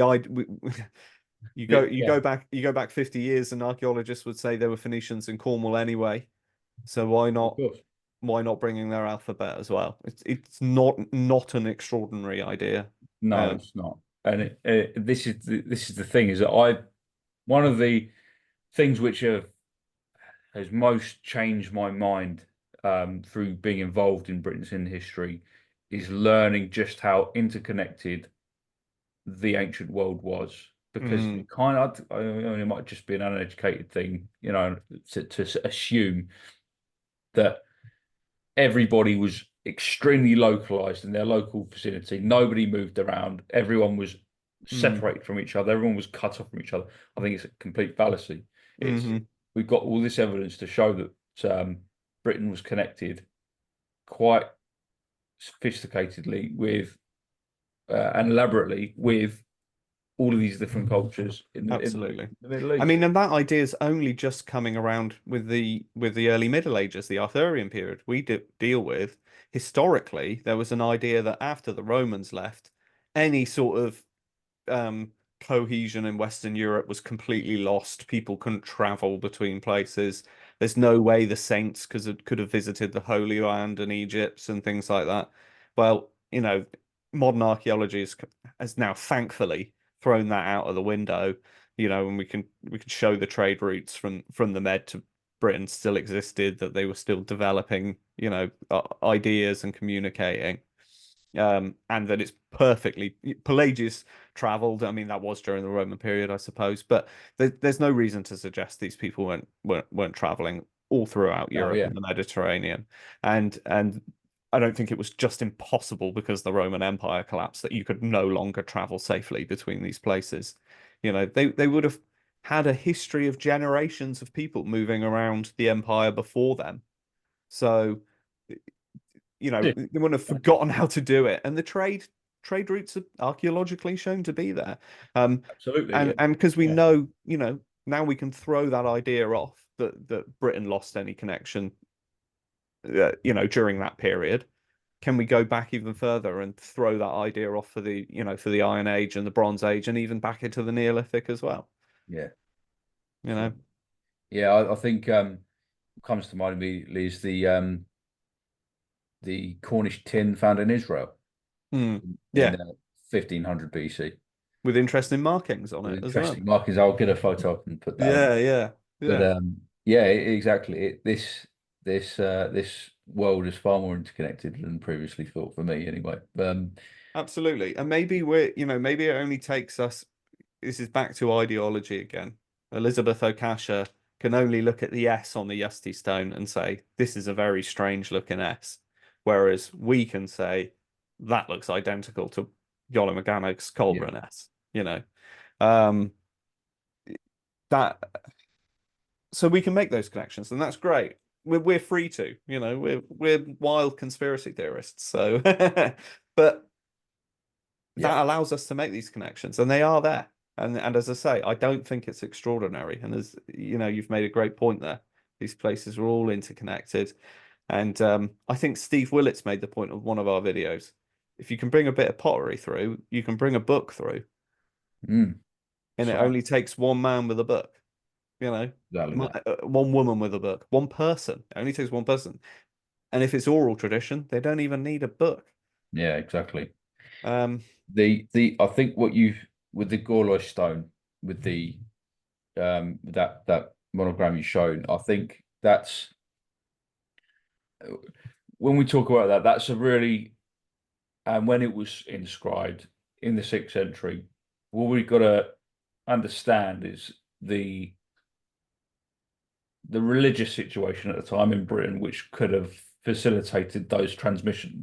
go back 50 years, and archaeologists would say there were Phoenicians in Cornwall anyway. So why not bringing their alphabet as well? It's not an extraordinary idea. No, it's not. And this is the thing, is that one of the things which has most changed my mind through being involved in Britain's hidden history is learning just how interconnected the ancient world was. Because it might just be an uneducated thing, to assume that everybody was extremely localized in their local vicinity. Nobody moved around. Everyone was separated from each other. Everyone was cut off from each other. I think it's a complete fallacy. We've got all this evidence to show that Britain was connected quite sophisticatedly with and elaborately with all of these different cultures Absolutely. in the Middle East. I mean, and that idea is only just coming around with the early Middle Ages, the Arthurian period we deal with. Historically, there was an idea that after the Romans left, any sort of cohesion in Western Europe was completely lost. People couldn't travel between places. There's no way the saints could have visited the Holy Land and Egypt and things like that. Well, modern archaeology has now thankfully thrown that out of the window, and we can show the trade routes from the Med to Britain still existed, that they were still developing, ideas and communicating, and that it's perfectly Pelagius traveled. I mean, that was during the Roman period, I suppose, but there's no reason to suggest these people weren't traveling all throughout Europe and the Mediterranean, and I don't think it was just impossible because the Roman Empire collapsed that you could no longer travel safely between these places. They would have had a history of generations of people moving around the empire before them. So, they wouldn't have forgotten how to do it. And the trade routes are archaeologically shown to be there. Absolutely. And because we know, now we can throw that idea off that Britain lost any connection during that period. Can we go back even further and throw that idea off for the Iron Age and the Bronze Age and even back into the Neolithic as well? Yeah. I think what comes to mind immediately is the Cornish tin found in Israel in 1500 BC, with interesting markings on it as well. Interesting markings. I'll get a photo up and put that on. Yeah. But yeah, exactly. This world is far more interconnected than previously thought for me, anyway. Absolutely. And maybe maybe it only takes us. This is back to ideology again. Elizabeth O'Casher can only look at the S on the Yusty stone and say, this is a very strange looking S. Whereas we can say, that looks identical to Iolo McGannag's Coelbren S, that, so we can make those connections, and that's great. We're free to, we're wild conspiracy theorists. So, but that allows us to make these connections, and they are there. And as I say, I don't think it's extraordinary. And as you've made a great point there. These places are all interconnected. And I think Steve Willett's made the point of one of our videos. If you can bring a bit of pottery through, you can bring a book through. And it only takes one man with a book, one woman with a book, one person. It only takes one person. And if it's oral tradition, they don't even need a book. Yeah, exactly. I think what with the Gorlois stone, with the that monogram you've shown, I think that's, when we talk about that, that's a really, and when it was inscribed in the 6th century, what we've got to understand is the religious situation at the time in Britain, which could have facilitated the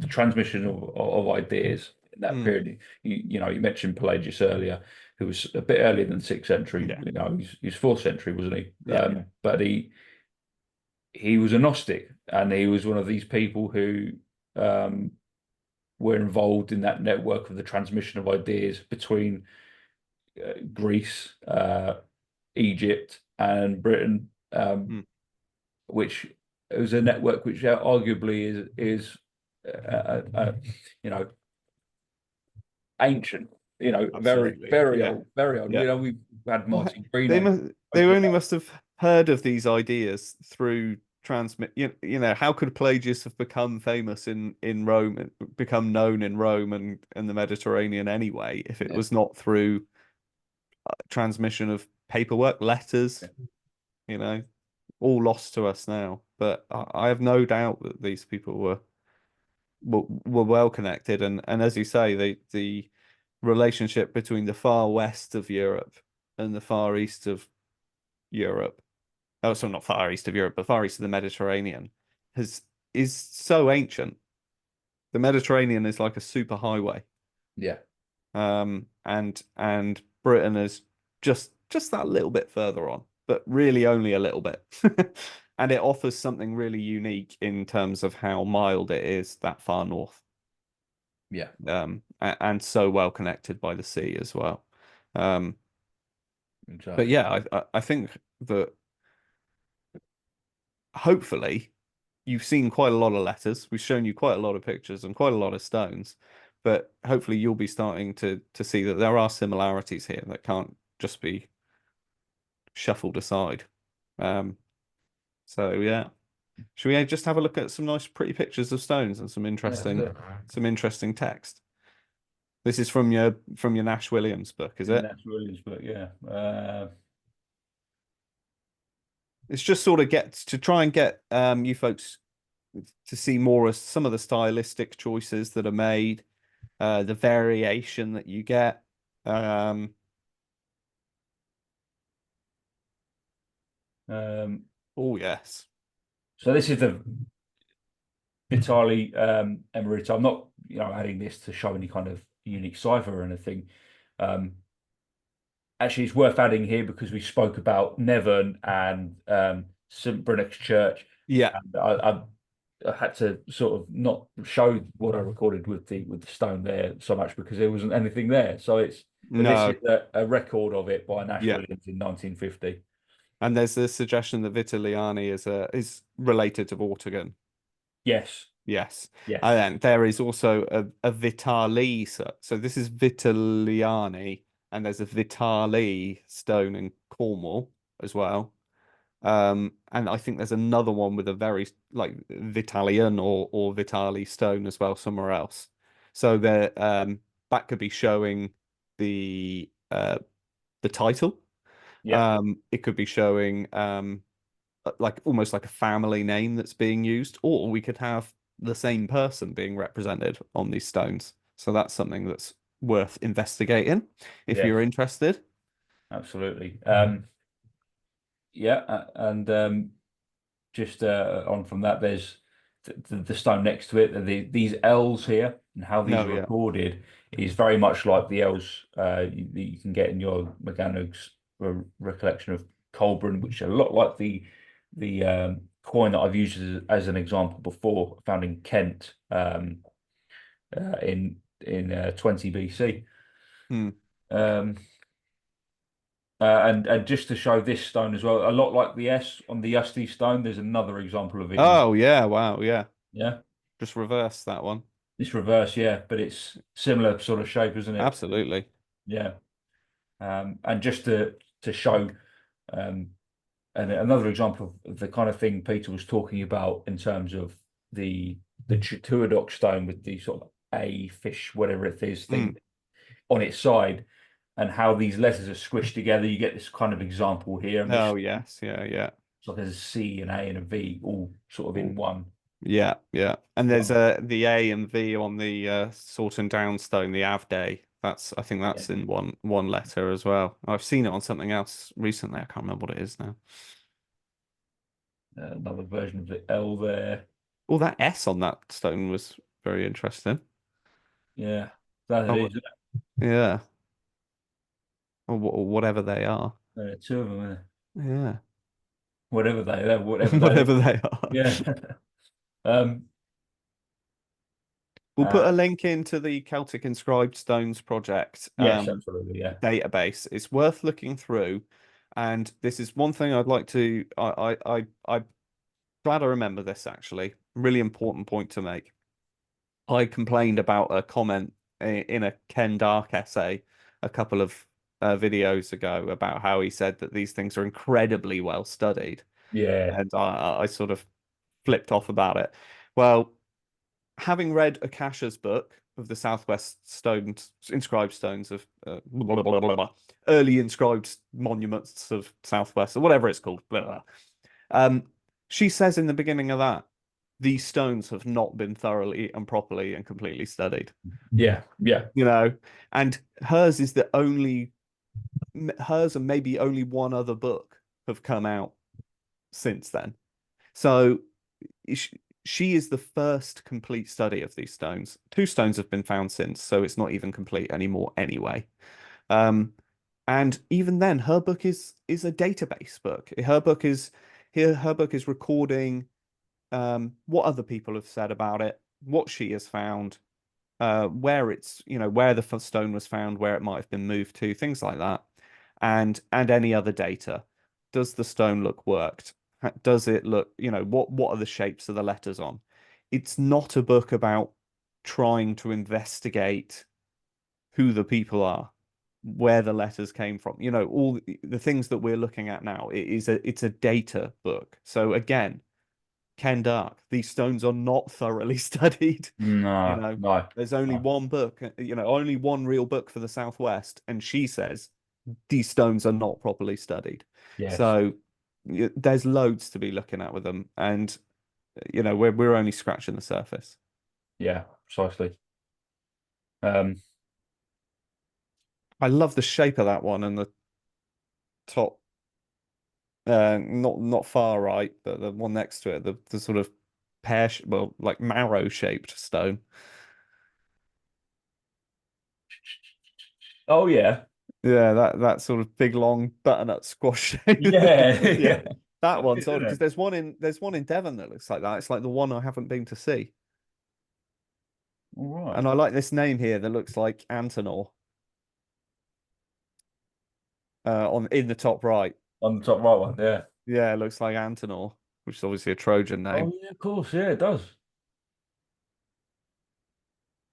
transmission of ideas in that period. You mentioned Pelagius earlier, who was a bit earlier than 6th century. He's 4th century, wasn't he? But he was a Gnostic, and he was one of these people who were involved in that network of the transmission of ideas between Greece, Egypt, and Britain, which was a network which arguably is ancient. Very old, very old. We've had Martin Green. They only must have heard of these ideas through transmit. How could Pelagius have become famous in Rome and become known in Rome and the Mediterranean anyway, if it was not through transmission of paperwork, letters, all lost to us now. But I have no doubt that these people were well connected, and as you say, the relationship between the far west of Europe and the far east of Europe, so not far east of Europe, but far east of the Mediterranean, is so ancient. The Mediterranean is like a super highway. And Britain is just that little bit further on, but really only a little bit. And it offers something really unique in terms of how mild it is that far north. And so well connected by the sea as well. Exactly. But yeah, I think that hopefully you've seen quite a lot of letters. We've shown you quite a lot of pictures and quite a lot of stones, but hopefully you'll be starting to see that there are similarities here that can't just be shuffled aside. So yeah, should we just have a look at some nice pretty pictures of stones and some interesting text? This is from your Nash Williams book, is it? Nash Williams book, yeah. It's just sort of try and get you folks to see more of some of the stylistic choices that are made, the variation that you get. Oh yes. So this is the Vitali Emerita. I'm not, adding this to show any kind of unique cipher or anything. Actually, it's worth adding here because we spoke about Nevern and St. Brennach's Church. Yeah. And I had to sort of not show what I recorded with the stone there so much because there wasn't anything there. So this is a record of it by Nash Williams in 1950. And there's the suggestion that Vitaliani is related to Vortigern. Yes. And then there is also a Vitali. So this is Vitaliani, and there's a Vitali stone in Cornwall as well. And I think there's another one with a very like Vitalian or Vitali stone as well somewhere else. So that could be showing the the title. Yeah. It could be showing like almost like a family name that's being used, or we could have the same person being represented on these stones. So that's something that's worth investigating if Yes. you're interested. Absolutely. And just on from that, there's the stone next to it. These L's here and how these No, are yeah. recorded is very much like the L's that you can get in your McGannog's recollection of Coelbren, which are a lot like the coin that I've used as an example before, found in Kent in 20 BC. Hmm. And just to show this stone as well, a lot like the S on the Yasti stone, there's another example of it. Oh, yeah. Wow. Yeah. Yeah, Just reverse that one. it's reverse, yeah, but it's similar sort of shape, isn't it? Absolutely. Yeah. And just to show, and another example of the kind of thing Peter was talking about in terms of the Tuadoc stone with the sort of a fish, whatever it is, thing on its side, and how these letters are squished together. You get this kind of example here. And Oh, yes. Yeah. Yeah. it's like there's a C, an A, and a V all sort of in one. Yeah, yeah. And there's One. the A and V on the Sorton Downstone, the Avday. I think Yeah. that's in one letter as well. I've seen it on something else recently. I can't remember what it is now. Another version of the L there. Oh, that S on that stone was very interesting. Yeah, that Oh, it is. yeah. Or whatever they are. Two of them. Yeah. Whatever whatever Whatever they are. Yeah. um. We'll put a link into the Celtic Inscribed Stones project Yes, absolutely. Yeah. database. It's worth looking through. And this is one thing I'd like to I'm glad I remember this actually. Really important point to make. I complained about a comment in a Ken Dark essay a couple of videos ago about how he said that these things are incredibly well studied. Yeah. And I sort of flipped off about it. Well, having read Akasha's book of the Southwest stones, inscribed stones of blah, blah, blah, blah, early inscribed monuments of Southwest, or whatever it's called, blah, blah. She says in the beginning of that, these stones have not been thoroughly and properly and completely studied. Yeah. Yeah. You know, and hers is the only, hers and maybe only one other book have come out since then. So she is the first complete study of these stones. Two stones have been found since, so it's not even complete anymore anyway. And even then, her book is a database book. Her book is recording what other people have said about it, what she has found, where it's, where the stone was found, where it might have been moved to, things like that, and any other data. Does the stone look worked? Does it look, what are the shapes of the letters on? It's not a book about trying to investigate who the people are, where the letters came from, all the things that we're looking at now. It's a data book. So again, Ken Dark, these stones are not thoroughly studied. No. No. There's only one book, only one real book for the Southwest, and she says these stones are not properly studied. Yes. So there's loads to be looking at with them, and we're only scratching the surface. Yeah. Precisely. I love the shape of that one and the top. Not far right, but the one next to it, the sort of like marrow shaped stone. Oh yeah. Yeah, that sort of big long butternut squash shape. Yeah. Yeah. That one, Isn't because it? there's one in Devon that looks like that. It's like the one I haven't been to see. All right. And I like this name here that looks like Antenor. In the top right. On the top right one, yeah. Yeah, it looks like Antenor, which is obviously a Trojan name. Oh yeah, of course, yeah, it does.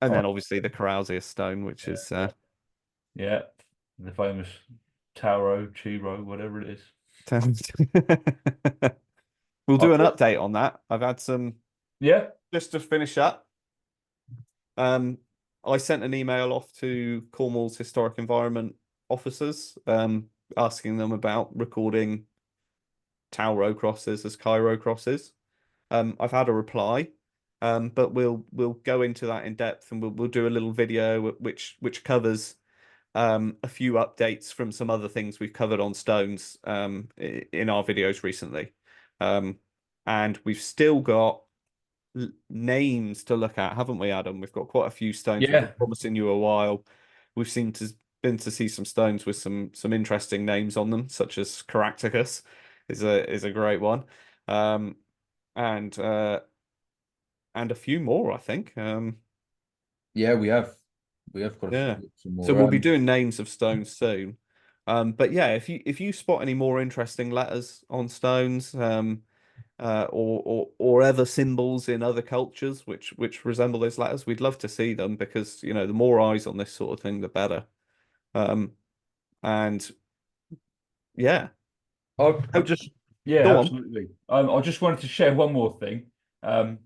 And Oh, then obviously the Carousius stone, which is yeah, the famous Tauro, Chiro, whatever it is. We'll do an Okay. update on that. I've had some Yeah. just to finish up. I sent an email off to Cornwall's Historic Environment officers, asking them about recording Tauro crosses as Cairo crosses. I've had a reply, but we'll go into that in depth, and we'll do a little video which covers a few updates from some other things we've covered on stones in our videos recently. And we've still got names to look at, haven't we, Adam? We've got quite a few stones. We've been promising you a while. We've been to see some stones with some interesting names on them, such as Caractacus is a great one, and a few more, I think. Yeah, we have got some more. So we'll be doing names of stones soon. But yeah, if you spot any more interesting letters on stones, or other symbols in other cultures which resemble those letters, we'd love to see them, because the more eyes on this sort of thing, the better. And yeah, absolutely. I just wanted to share one more thing. I've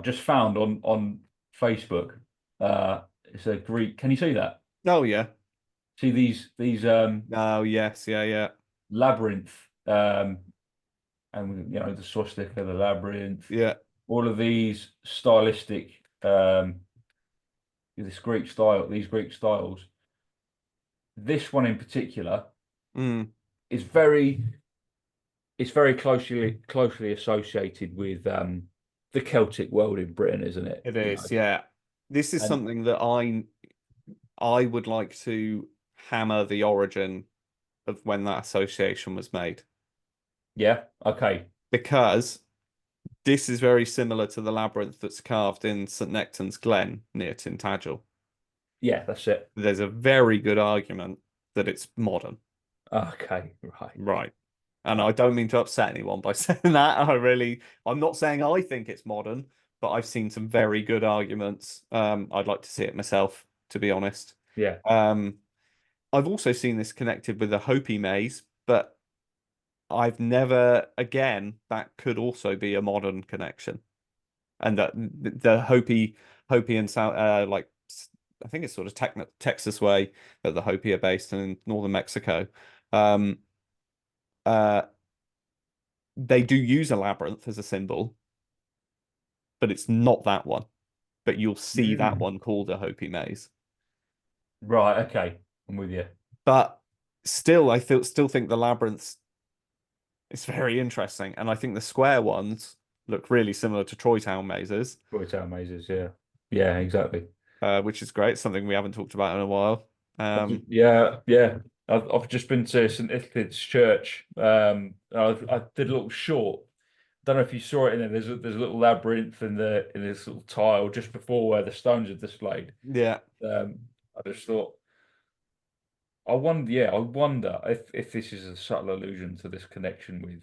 just found on Facebook. It's a Greek. Can you see that? Oh yeah. See these oh yes, yeah. Labyrinth, and the swastika, the labyrinth. Yeah. All of these stylistic, these Greek styles. This one in particular is very closely associated with the Celtic world in Britain, isn't it? It is, yeah. This is something that I would like to hammer the origin of when that association was made. Yeah, okay. Because this is very similar to the labyrinth that's carved in St. Nectan's Glen near Tintagel. Yeah, that's it. There's a very good argument that it's modern. Okay, right. And I don't mean to upset anyone by saying that. I'm not saying I think it's modern, but I've seen some very good arguments. I'd like to see it myself, to be honest. Yeah. I've also seen this connected with the Hopi maze, but I've never, again, that could also be a modern connection. And that the Hopi and South, like, I think it's sort of Texas way that the Hopi are based in northern Mexico. They do use a labyrinth as a symbol, but it's not that one. But you'll see that one called a Hopi maze. Right, okay. I'm with you. But still, I still think the labyrinths is very interesting. And I think the square ones look really similar to Troy Town mazes. Troy Town mazes, yeah. Yeah, exactly. Which is great. Something we haven't talked about in a while. Yeah. I've just been to St. Ithid's Church. I did a little short. Don't know if you saw it in there. There's a little labyrinth in this little tile just before where the stones are displayed. Yeah. I just thought, I wonder if this is a subtle allusion to this connection with,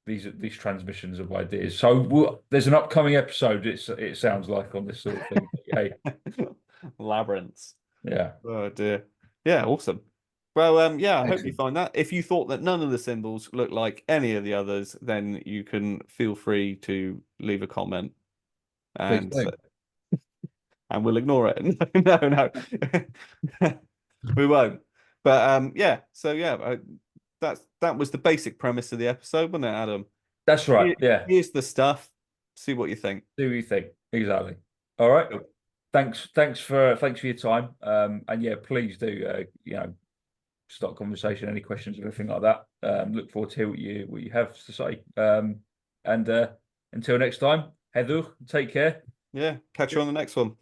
these transmissions of ideas. So there's an upcoming episode. It sounds like on this sort of thing. Hey. Labyrinths. Yeah. Oh dear. Yeah. Awesome. Well, yeah. I Excellent. hope you find that. If you thought that none of the symbols look like any of the others, then you can feel free to leave a comment, and we'll ignore it. No. We won't. But yeah. So yeah, that was the basic premise of the episode, wasn't it, Adam? That's right. Yeah. Here's the stuff. See what you think. See what you think. Exactly. All right. Thanks for your time. And yeah, please do start a conversation, any questions or anything like that. Look forward to hear what you have to say. And until next time, Heather, take care. Yeah, catch you on the next one.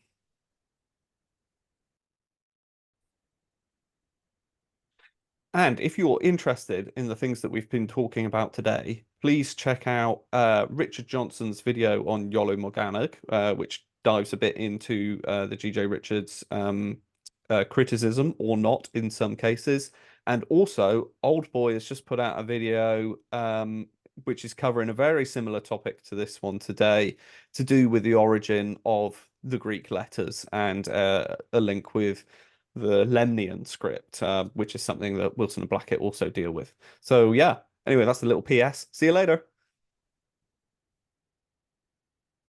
And if you're interested in the things that we've been talking about today, please check out Richard Johnson's video on Iolo Morgannwg, which dives a bit into the G.J. Richards criticism, or not in some cases. And also, Old Boy has just put out a video which is covering a very similar topic to this one today, to do with the origin of the Greek letters, and a link with the Lemnian script, which is something that Wilson and Blackett also deal with. So yeah, anyway, that's a little PS. See you later.